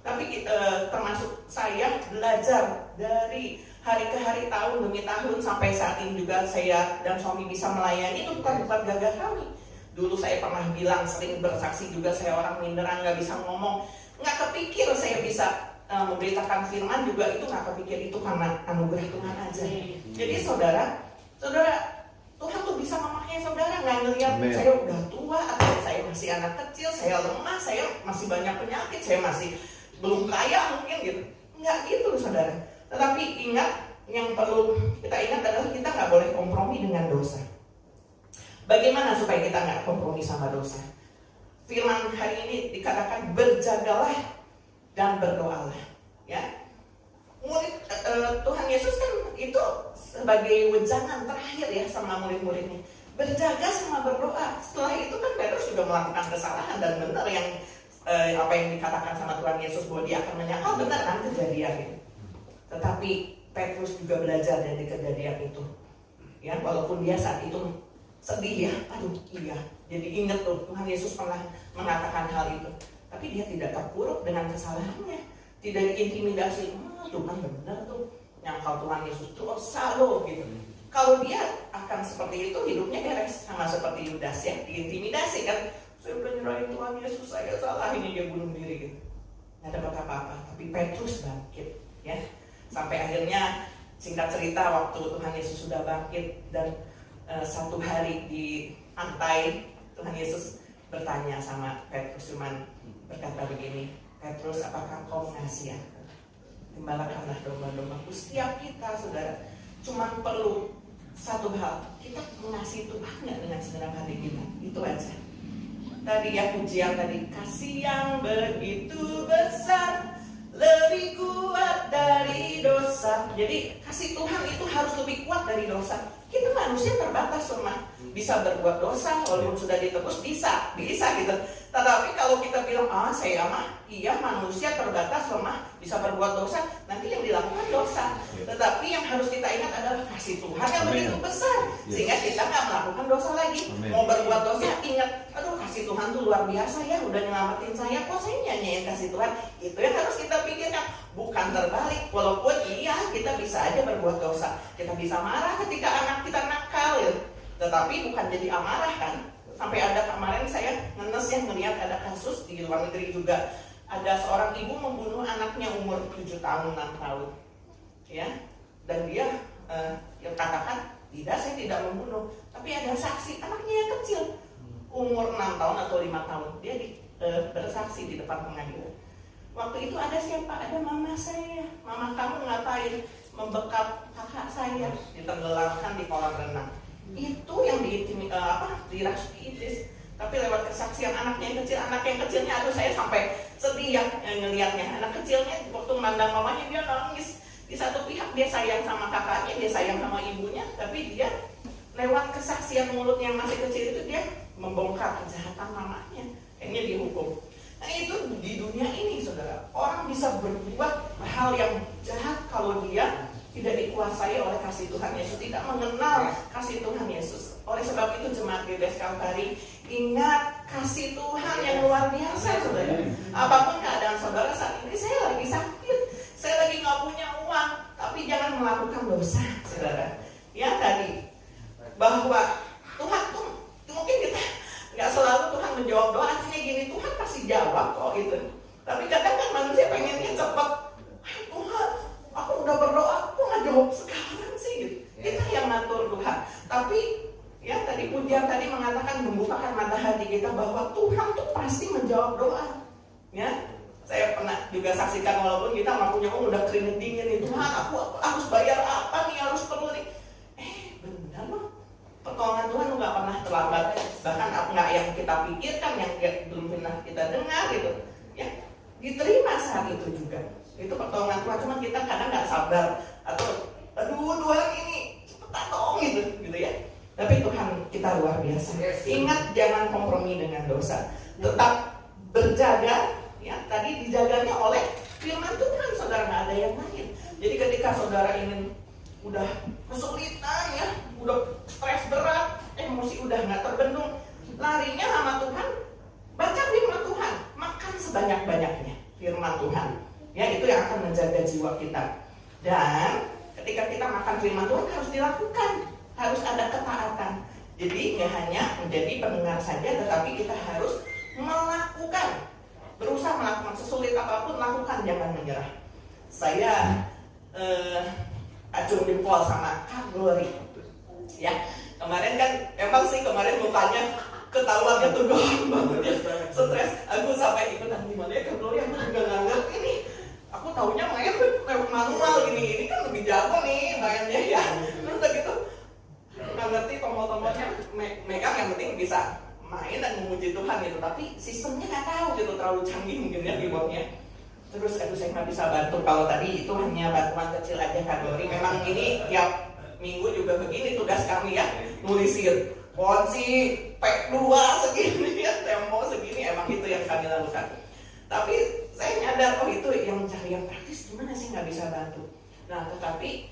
Tapi termasuk saya belajar dari hari ke hari, tahun demi tahun, sampai saat ini juga saya dan suami bisa melayani. Itu bukan gagah kami. Dulu saya pernah bilang, sering bersaksi juga, saya orang minderan, gak bisa ngomong, gak kepikir saya bisa memberitakan firman juga. Itu gak kepikir, itu karena anugerah Tuhan aja. Jadi saudara, Tuhan tuh bisa memakai saudara. Gak ngelihat saya udah tua, atau saya masih anak kecil, saya lemah, saya masih banyak penyakit, saya masih belum kaya mungkin gitu. Enggak gitu saudara. Tetapi ingat, yang perlu kita ingat adalah kita gak boleh kompromi dengan dosa. Bagaimana supaya kita nggak kompromi sama dosa? Firman hari ini dikatakan berjagalah dan berdoalah. Ya, Tuhan Yesus kan itu sebagai wejangan terakhir ya sama murid-muridnya. Berjaga sama berdoa. Setelah itu kan Petrus sudah melakukan kesalahan, dan benar yang apa yang dikatakan sama Tuhan Yesus bahwa dia akan menyangkal, benar kan kejadian itu. Tetapi Petrus juga belajar dari kejadian itu. Ya, walaupun dia saat itu sedih ya, aduh iya. Jadi ingat tuh Tuhan Yesus pernah mengatakan hal itu. Tapi dia tidak terpuruk dengan kesalahannya, tidak diintimidasi. Tuhan benar tuh, nyangkal Tuhan Yesus dosa loh gitu. Kalau dia akan seperti itu, hidupnya beres, sama seperti Yudas ya, diintimidasi kan. saya udah nyerahin Tuhan Yesus, saya salah, ini dia bunuh diri gitu. Nggak dapat apa-apa, tapi Petrus bangkit ya. Sampai akhirnya singkat cerita waktu Tuhan Yesus sudah bangkit dan satu hari di pantai, Tuhan Yesus bertanya sama Petrus, cuman berkata begini, Petrus, apakah kau mengasihi aku? Gembalakanlah domba-dombaku. Setiap kita, saudara, cuman perlu satu hal, kita mengasihi Tuhan nggak dengan segenap hati kita, itu aja. Tadi ya pujian tadi, kasih yang begitu besar, lebih kuat dari dosa. Jadi kasih Tuhan itu harus lebih kuat dari dosa. Kita manusia terbatas lemah, bisa berbuat dosa walaupun sudah ditebus, bisa gitu. Tetapi kalau kita bilang, saya mah iya manusia terbatas lemah, bisa berbuat dosa, nanti yang dilakukan dosa. Tetapi yang harus kita ingat adalah kasih Tuhan yang begitu besar, sehingga kita nggak melakukan dosa lagi. Mau berbuat dosa, ingat, aduh kasih Tuhan tuh luar biasa ya, udah nyelamatin saya, kok saya nyanyiin kasih Tuhan. Itu yang harus kita pikirkan, bukan terbalik. Walaupun iya kita bisa aja berbuat dosa, kita bisa marah ketika anak kita nakal ya, tetapi bukan jadi amarah kan. Sampai ada kemarin saya ngenes ya, melihat ada kasus di luar negeri juga, ada seorang ibu membunuh anaknya umur 7 tahun 6 tahun ya, dan dia yang katakan tidak, saya tidak membunuh, tapi ada saksi anaknya yang kecil umur 6 tahun atau 5 tahun, dia bersaksi di depan pengadilan. Waktu itu ada siapa? Ada mama saya. Mama kamu ngapain membekap kakak saya, ditenggelamkan di kolam renang. Itu yang dirasuki iblis. Tapi lewat kesaksian anaknya yang kecilnya, aduh saya sampai sedih ya ngelihatnya. Anak kecilnya waktu memandang mamanya dia nangis. Di satu pihak dia sayang sama kakaknya, dia sayang sama ibunya, tapi dia lewat kesaksian mulutnya yang masih kecil itu dia membongkar kejahatan mamanya. Kayaknya dihukum. Nah itu di dunia ini saudara, orang bisa berbuat hal yang jahat kalau dia tidak dikuasai oleh kasih Tuhan Yesus, tidak mengenal kasih Tuhan Yesus. Oleh sebab itu jemaat GBS Kalvari, ingat kasih Tuhan yang luar biasa saudara. Apapun keadaan saudara saat ini, saya lagi sakit, saya lagi nggak punya uang, tapi jangan melakukan dosa saudara. Ya tadi, bahwa Tuhan tuh mungkin kita nggak selalu Tuhan menjawab doa, artinya gini, Tuhan pasti jawab kok gitu. Tapi kadang kan manusia pengennya cepat, Tuhan aku udah berdoa, kok nggak jawab sekarang sih gitu. Kita yang ngatur Tuhan. Tapi ya tadi pujian tadi mengatakan membukakan mata hati kita bahwa Tuhan tuh pasti menjawab doa. Ya, saya pernah juga saksikan walaupun kita nggak punya uang, udah keringet dingin nih, Tuhan aku harus bayar apa nih, harus perlu nih. Benar loh, pertolongan Tuhan nggak pernah terlambat. Bahkan nggak yang kita pikirkan, yang belum pernah kita dengar gitu. Ya, diterima saat itu juga. Itu pertolongan Tuhan, cuma kita kadang nggak sabar atau aduh Tuhan ini cepetan dong gitu ya. Tapi Tuhan kita luar biasa. Ingat, jangan kompromi dengan dosa. Tetap berjaga. Ya, tadi dijaganya oleh firman Tuhan, saudara, nggak ada yang lain. Jadi ketika saudara ingin udah kesulitan ya, udah stres berat, emosi udah nggak terbendung, larinya sama Tuhan, baca firman Tuhan, makan sebanyak-banyaknya firman Tuhan. Ya, itu yang akan menjaga jiwa kita. Dan ketika kita makan firman Tuhan harus dilakukan, harus ada ketaatan. Jadi nggak hanya menjadi pendengar saja, tetapi kita harus melakukan, berusaha melakukan, sesulit apapun lakukan, jangan menyerah. Saya acung jempol sama Kak Glory. Ya, kemarin kan emang sih kemarin mukanya ketahuan ya, tegang banget ya, stres. Aku sampai ikutan gimana ya Kak Glory, aku juga nggak ngerti nih. Aku taunya main lewat manual ini kan lebih jago nih mainnya ya. Terus udah gitu nggak ngerti tombol-tombolnya, megang yang penting bisa main dan memuji Tuhan gitu. Tapi sistemnya nggak tahu gitu, terlalu canggih mungkin ya keyboardnya. Terus aduh saya nggak bisa bantu. Kalau tadi itu hanya bantuan kecil aja Kak Glory. Memang ini tiap minggu juga begini tugas kami ya, nulisir kunci P2 segini ya, tempo segini, emang itu yang kami lakukan. Tapi saya nyadar, oh itu yang mencari yang praktis, gimana sih nggak bisa bantu. Nah tetapi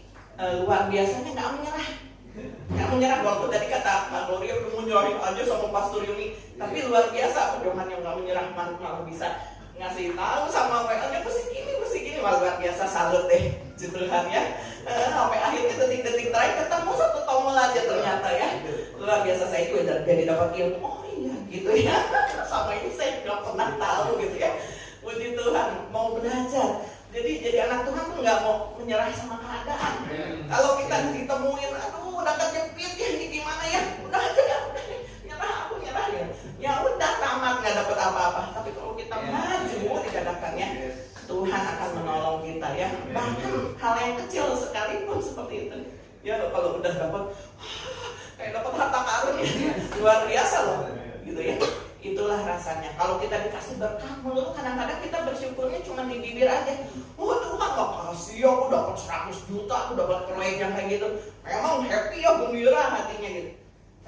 luar biasanya nggak menyerah walaupun tadi kata Kak Gloria udah mau nyerahin aja sama Pastor Yuni, tapi luar biasa pedoman yang nggak menyerah, malah bisa ngasih tahu sama WA-nya mesti gini, luar biasa, salut deh Tuhan ya. Sampai akhirnya detik-detik terakhir ketemu satu tombol aja ternyata ya, luar biasa, saya juga jadi dapat ilmu. Oh iya gitu ya. Sama ini saya nggak pernah tahu gitu ya. Puji Tuhan, mau belajar. Jadi anak Tuhan tuh nggak mau menyerah sama keadaan. Kalau kita ditemuin, aduh udah kejepit ya, ini gimana ya? Udah aja ya, udah deh. Aku nyerah ya. Ya udah tamat nggak dapat apa-apa. Tapi kalau kita maju dikatakannya, Tuhan akan menolong kita ya. Bahkan hal yang kecil sekalipun seperti itu. Ya kalau udah dapat, kayak dapat harta karun ya, luar biasa loh, gitu ya. Itulah rasanya. Kalau kita dikasih berkah, menurut kadang-kadang kita bersyukurnya cuma di bibir aja. Oh Tuhan makasih ya, aku dapat 100 juta, aku dapat proyek yang kayak gitu. Memang happy ya, gembira hatinya gitu.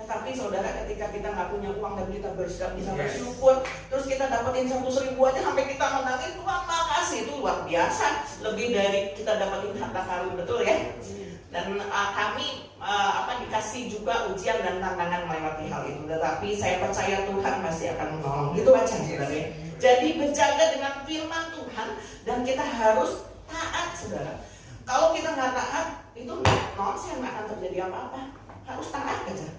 Tetapi saudara, ketika kita nggak punya uang dan kita bisa bersyukur, terus kita dapetin 100.000 aja sampai kita menangis, Tuhan makasih, itu luar biasa. Lebih dari kita dapetin harta karun, betul ya. Dan kami dikasih juga ujian dan tantangan melewati hal itu. Tetapi saya percaya Tuhan masih akan menolong. Gitu aja saudara ya. Jadi berjaga dengan firman Tuhan dan kita harus taat saudara. Kalau kita nggak taat, itu nonsen, nggak akan terjadi apa-apa. Harus taat aja.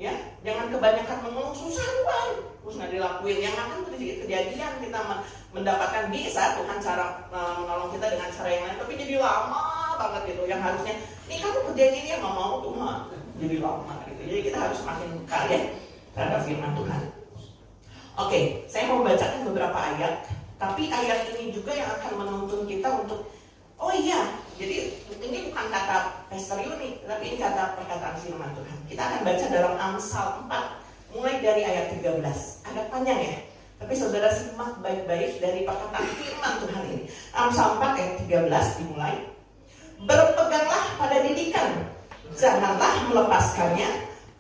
Ya, jangan kebanyakan mengeluh, susah Tuhan, terus nggak dilakuin. Yang akan terjadi kejadian kita mendapatkan bisa Tuhan cara menolong kita dengan cara yang lain, tapi jadi lama banget gitu. Yang harusnya ini kamu kerjain ini, nggak mau Tuhan, jadi lama gitu. Jadi kita harus makin kaya terhadap firman Tuhan. Oke, saya mau bacakan beberapa ayat, tapi ayat ini juga yang akan menuntun kita untuk jadi ini bukan kata Pastor Yuni, tapi ini kata perkataan firman Tuhan. Kita akan baca dalam Amsal 4, mulai dari ayat 13. Agak panjang ya, tapi saudara simak baik-baik dari perkataan firman Tuhan ini. Amsal 4 ayat 13 dimulai. Berpeganglah pada didikan, janganlah melepaskannya.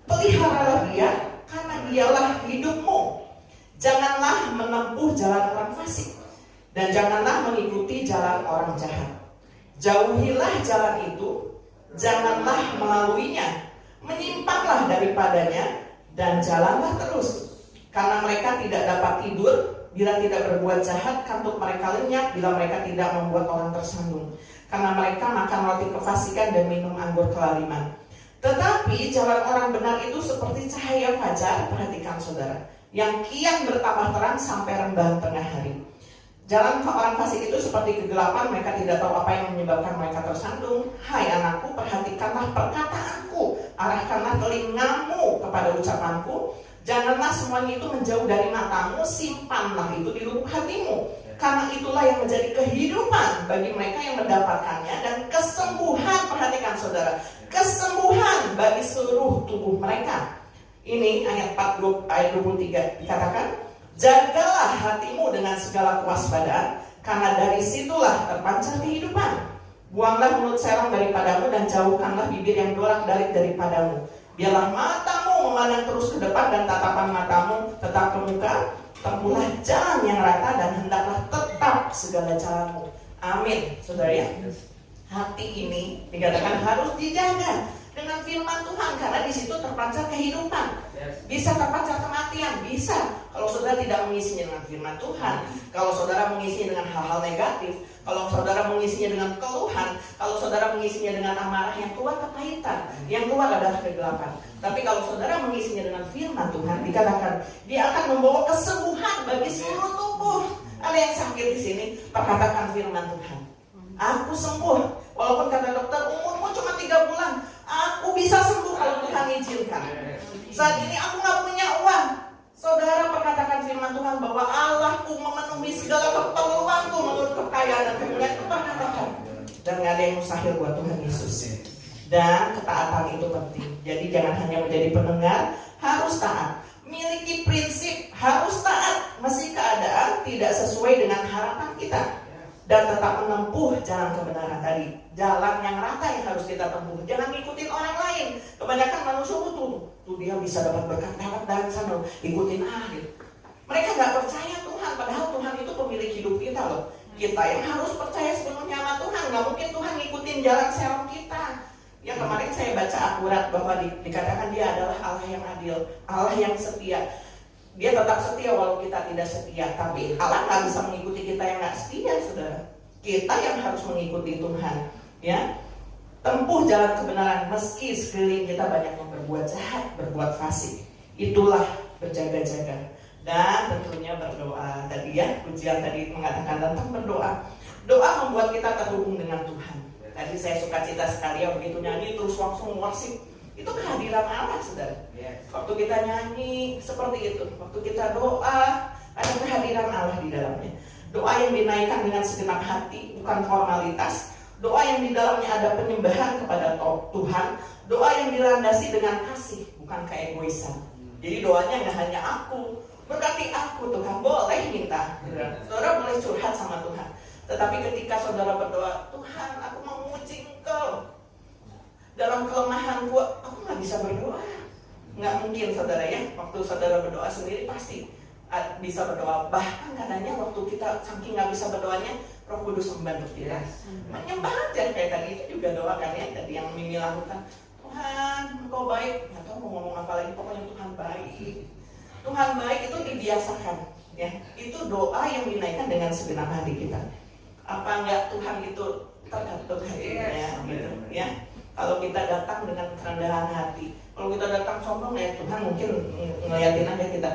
Peliharalah dia, karena dialah hidupmu. Janganlah menempuh jalan orang fasik, dan janganlah mengikuti jalan orang jahat. Jauhilah jalan itu, janganlah melaluinya. Menyimpanglah daripadanya, dan jalanlah terus. Karena mereka tidak dapat tidur bila tidak berbuat jahat, kantuk mereka lenyap bila mereka tidak membuat orang tersandung. Karena mereka makan roti kefasikan dan minum anggur kelaliman. Tetapi jalan orang benar itu seperti cahaya fajar, perhatikan saudara, yang kian bertambah terang sampai rembahan tengah hari. Jalan orang fasik itu seperti kegelapan, mereka tidak tahu apa yang menyebabkan mereka tersandung. Hai anakku, perhatikanlah perkataanku, arahkanlah telingamu kepada ucapanku. Janganlah semuanya itu menjauh dari matamu, simpanlah itu di lubuk hatimu. Karena itulah yang menjadi kehidupan bagi mereka yang mendapatkannya, dan kesembuhan, perhatikan saudara, kesembuhan bagi seluruh tubuh mereka. Ini ayat 23 dikatakan, jagalah hatimu dengan segala kewaspadaan, karena dari situlah terpancar kehidupan. Buanglah mulut serong daripadamu, dan jauhkanlah bibir yang bolak-balik daripadamu. Biarlah matamu memandang terus ke depan, dan tatapan matamu tetap ke muka. Tempuhlah jalan yang rata, dan hendaklah tetap segala jalanmu. Amin, saudara ya. Hati ini dikatakan harus dijaga dengan firman Tuhan, karena di situ terpancar kehidupan. Bisa terpancar kematian, bisa. Kalau saudara tidak mengisinya dengan firman Tuhan, kalau saudara mengisinya dengan hal-hal negatif, kalau saudara mengisinya dengan keluhan, kalau saudara mengisinya dengan amarah, yang keluar kepahitan, yang keluar adalah kegelapan. Tapi kalau saudara mengisinya dengan firman Tuhan, dikatakan dia akan membawa kesembuhan bagi seluruh tubuh. Ada yang sakit di sini, perkatakan firman Tuhan. Aku sembuh, walaupun kata dokter umurmu cuma 3 bulan, aku bisa sembuh kalau Tuhan izinkan. Saat ini aku gak punya uang, saudara perkatakan firman Tuhan bahwa Allahku memenuhi segala keperluanku menurut kekayaan dan kemuliaan, itu perkatakan. Dan gak ada yang mustahil buat Tuhan Yesus. Dan ketaatan itu penting. Jadi jangan hanya menjadi pendengar, harus taat. Miliki prinsip, harus taat meski keadaan tidak sesuai dengan harapan kita. Dan tetap menempuh jalan kebenaran tadi. Jalan yang rata yang harus kita tempuh. Jangan ngikutin orang lain. Kebanyakan manusia tuh dia bisa dapat berkat lewat dan sana, ikutin gitu. Mereka gak percaya Tuhan, padahal Tuhan itu pemilik hidup kita loh. Kita yang harus percaya sepenuhnya sama Tuhan. Gak mungkin Tuhan ngikutin jalan serong kita. Ya kemarin saya baca akurat bahwa dikatakan dia adalah Allah yang adil, Allah yang setia. Dia tetap setia walau kita tidak setia. Tapi Allah gak bisa mengikuti kita yang gak setia, saudara. Kita yang harus mengikuti Tuhan. Ya, tempuh jalan kebenaran meski sekeliling kita banyak yang berbuat jahat, berbuat fasik. Itulah berjaga-jaga dan tentunya berdoa. Tadi ya, ujian tadi mengatakan tentang berdoa. Doa membuat kita terhubung dengan Tuhan. Tadi saya suka cita sekali ya, begitu nyanyi terus langsung worship. Itu kehadiran Allah, saudara. Waktu kita nyanyi seperti itu, waktu kita doa, ada kehadiran Allah di dalamnya. Doa yang dinaikkan dengan segenap hati, bukan formalitas. Doa yang di dalamnya ada penyembahan kepada Tuhan. Doa yang dilandasi dengan kasih, bukan keegoisan. Jadi doanya nggak hanya aku, berkati aku Tuhan, boleh minta. Saudara boleh curhat sama Tuhan. Tetapi ketika saudara berdoa, Tuhan aku memuji Engkau, dalam kelemahanku aku nggak bisa berdoa. Nggak mungkin saudara ya, waktu saudara berdoa sendiri pasti bisa berdoa. Bahkan katanya waktu kita saking nggak bisa berdoanya, Roh Kudus membantu kita. Menyembah aja kayak tadi itu juga doa kan ya, tadi yang Mimi lakukan. Tuhan, Engkau baik. Nggak tahu mau ngomong apa lagi, pokoknya Tuhan baik. Tuhan baik itu dibiasakan, ya. Itu doa yang dinaikkan dengan segenap hati kita. Apa enggak Tuhan itu tergantung hatinya, gitu, ya. Kalau kita datang dengan kerendahan hati, kalau kita datang sombong ya Tuhan mungkin ngeliatin aja kita,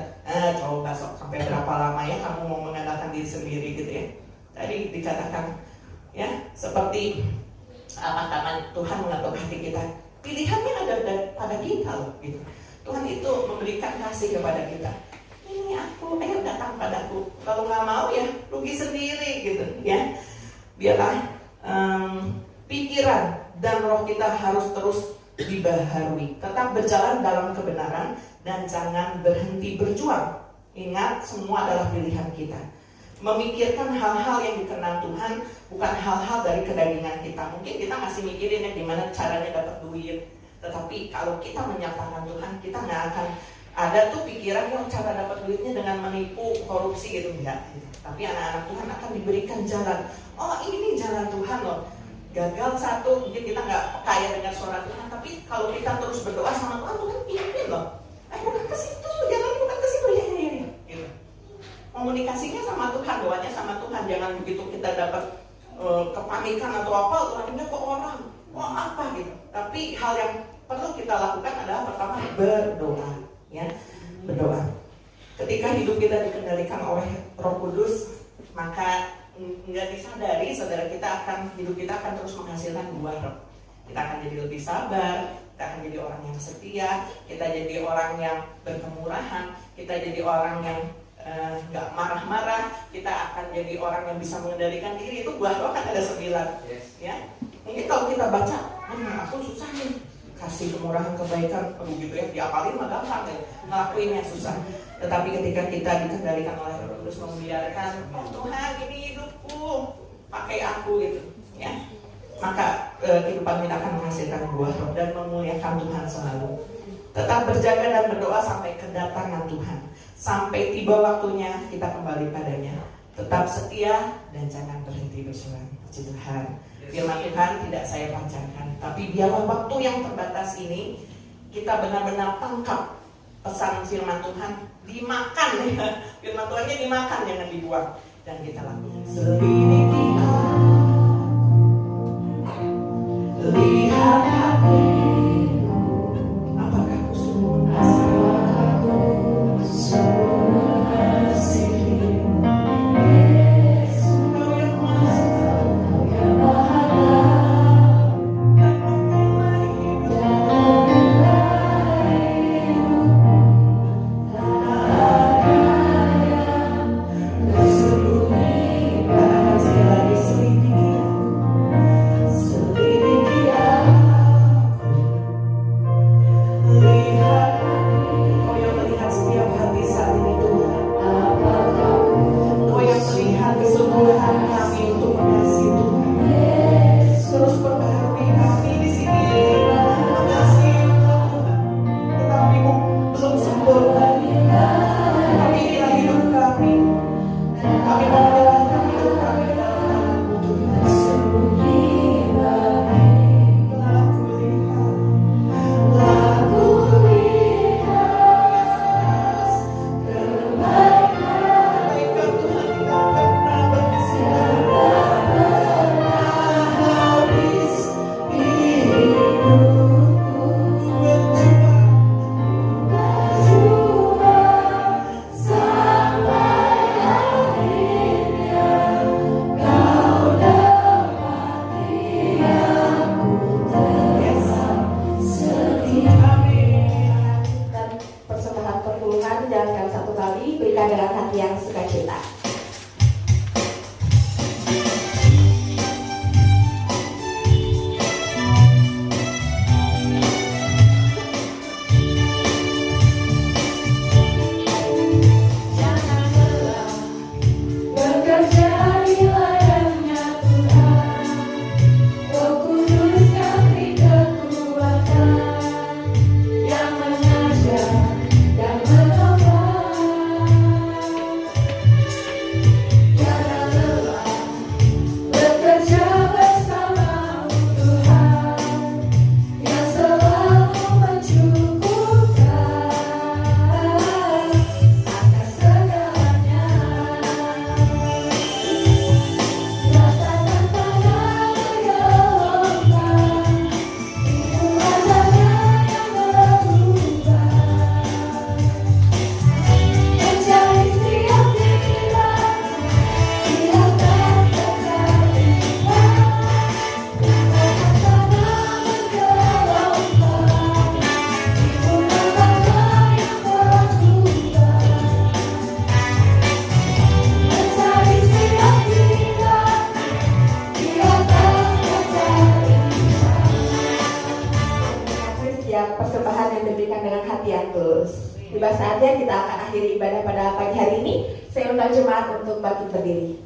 coba sampai berapa lama ya kamu mau mengandalkan diri sendiri gitu ya. Tadi dikatakan, ya seperti tangan Tuhan mengatur hati kita. Pilihannya ada pada kita loh, gitu. Tuhan itu memberikan kasih kepada kita. Ini aku, ayo datang padaku. Kalau nggak mau ya rugi sendiri, gitu, ya. Biarlah pikiran dan roh kita harus terus dibaharui. Tetap berjalan dalam kebenaran dan jangan berhenti berjuang. Ingat, semua adalah pilihan kita. Memikirkan hal-hal yang dikenan Tuhan, bukan hal-hal dari kedagingan kita. Mungkin kita masih mikirin ya gimana caranya dapat duit. Tetapi kalau kita menyatakan Tuhan, kita nggak akan ada tuh pikiran yang cara dapat duitnya dengan menipu, korupsi gitu, enggak. Tapi anak-anak Tuhan akan diberikan jalan. Oh ini jalan Tuhan loh. Gagal satu, mungkin kita nggak kaya dengan suara Tuhan. Tapi kalau kita terus berdoa sama Tuhan, Tuhan pimpin loh. Bukan ke situ, jalan bukan ke situ, ya. Gitu. Komunikasinya sama Tuhan, doanya sama Tuhan. Jangan begitu kita dapat kepanikan atau apa, larinya ke orang, wah apa gitu. Tapi hal yang perlu kita lakukan adalah pertama berdoa, ya, berdoa. Ketika hidup kita dikendalikan oleh Roh Kudus, maka nggak disadari, saudara hidup kita akan terus menghasilkan buah roh. Kita akan jadi lebih sabar, kita akan jadi orang yang setia, kita jadi orang yang berkemurahan, kita jadi orang yang nggak marah-marah, kita akan jadi orang yang bisa mengendalikan diri. Itu buah roh kan ada 9, ya. Mungkin kalau kita baca, aku susah nih kasih kemurahan kebaikan, gitu ya, diapalin mah gampang ya, ngelakuinnya susah. Tetapi ketika kita dikendalikan oleh Roh Kudus, membiarkan, oh Tuhan ini hidupku, pakai aku gitu, ya. Maka kehidupan kita akan menghasilkan buah roh dan memuliakan Tuhan selalu. Tetap berjaga dan berdoa sampai kedatangan Tuhan, sampai tiba waktunya kita kembali padanya. Tetap setia dan jangan berhenti bersuara. Puji Tuhan. Firman Tuhan tidak saya panjangkan, tapi biarlah waktu yang terbatas ini kita benar-benar tangkap pesan firman Tuhan, dimakan ya. Firman Tuhannya dimakan, jangan dibuang, dan kita lakukan. Selidiki aku, lihat hatiku, apakah aku sungguh mengasihi Yesus, Kau yang Maha dan memulai hidup. Sekali kembali, berikan dengan hati yang sukacita. Persembahan yang diberikan dengan hati yang tulus. Tiba saatnya kita akan akhiri ibadah pada pagi hari ini. Saya undang jemaat untuk bangkit berdiri.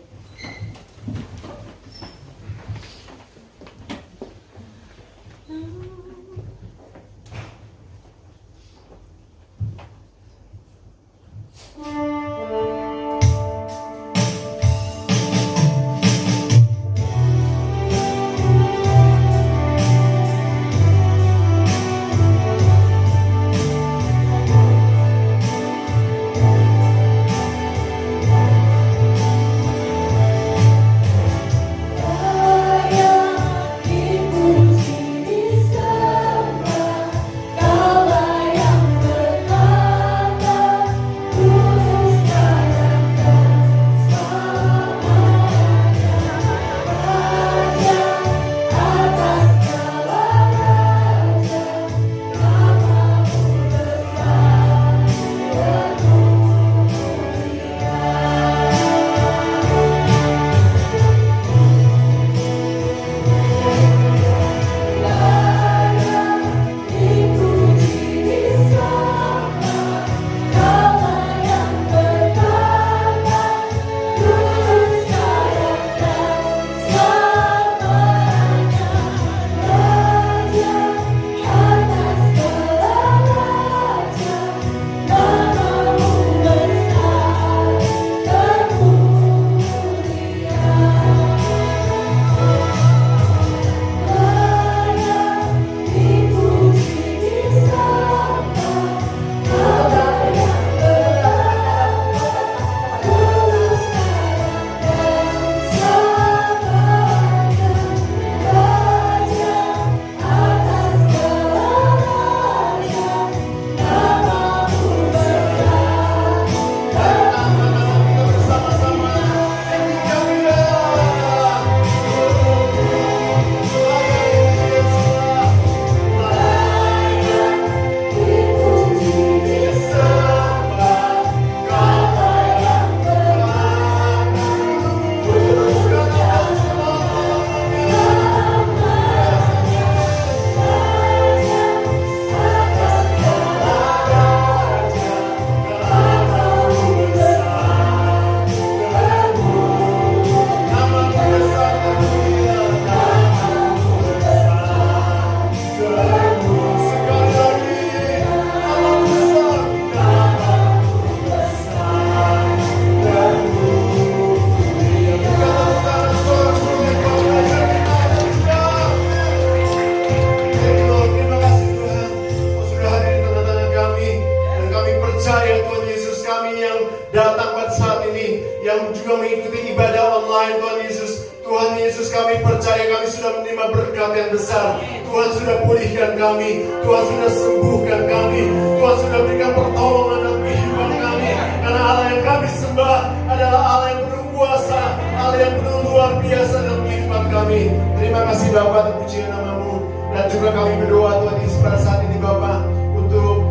Tuhan Yesus pada saat ini Bapak untuk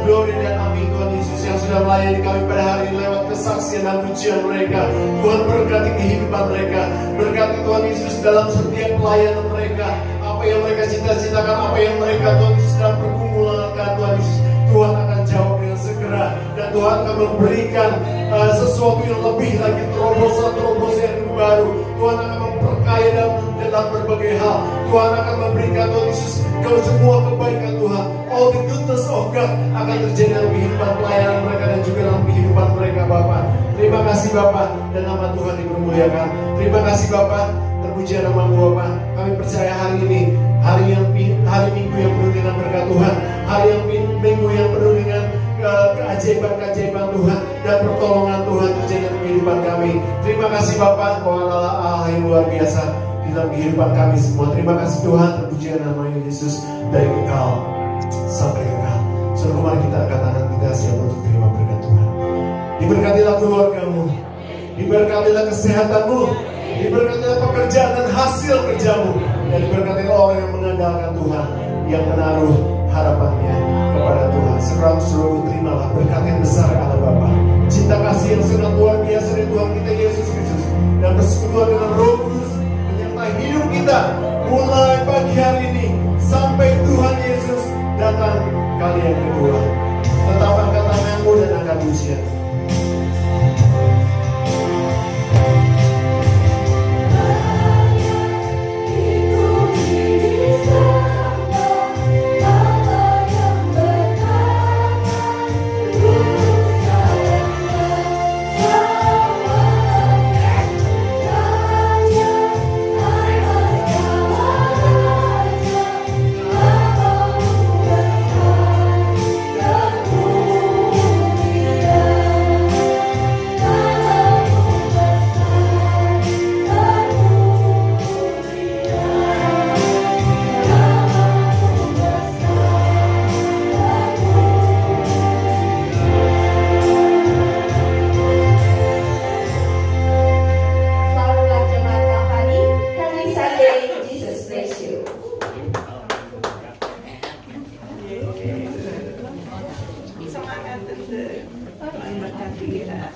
glory dan amin Tuhan Yesus yang sudah sudah melayani kami pada hari ini lewat kesaksian dan pujian mereka. Tuhan berkati kehidupan mereka. Berkati Tuhan Yesus dalam setiap pelayanan mereka. Apa yang mereka cita-citakan, apa yang mereka Tuhan Yesus dalam pergumulan Tuhan Yesus, Tuhan akan jawab dengan segera. Dan Tuhan akan memberikan sesuatu yang lebih lagi, terobosan-terobosan yang baru. Tuhan akan memperkaya dalam berbagai hal. Tuhan akan memberikan Tuhan Yesus semua kebaikan Tuhan. All the goodness of God akan terjadi dalam kehidupan pelayanan mereka dan juga dalam kehidupan mereka Bapa. Terima kasih Bapa, dan nama Tuhan dipermuliakan. Terima kasih Bapa, terpuji nama-Mu Bapa. Kami percaya hari ini hari Minggu yang penuh dengan berkat Tuhan, hari yang Minggu yang penuh dengan keajaiban-keajaiban Tuhan dan pertolongan Tuhan terjadi dalam kehidupan kami. Terima kasih Bapa, Kau adalah Allah yang luar biasa di dalam kehidupan kami semua. Terima kasih Tuhan, terpuji nama Yesus dari kekal sampai kekal. Saudara, mari kita angkat tangan kita siap untuk terima berkat Tuhan. Diberkatilah keluargamu, diberkatilah kesehatanmu, diberkatilah pekerjaan dan hasil kerjamu, dan diberkatilah orang yang mengandalkan Tuhan, yang menaruh harapannya kepada Tuhan. Seluruh terimalah berkat yang besar Allah Bapa, cinta kasih yang sangat luar biasa dari Tuhan kita Yesus Kristus, dan persekutuan dengan Roh Kudus menyertai hidup kita mulai pagi hari ini sampai Tuhan Yesus datang kali yang kedua. Tetap angkat tanganmu dan angkat pujian. Semangat, Tante. Tuhan berkati kita.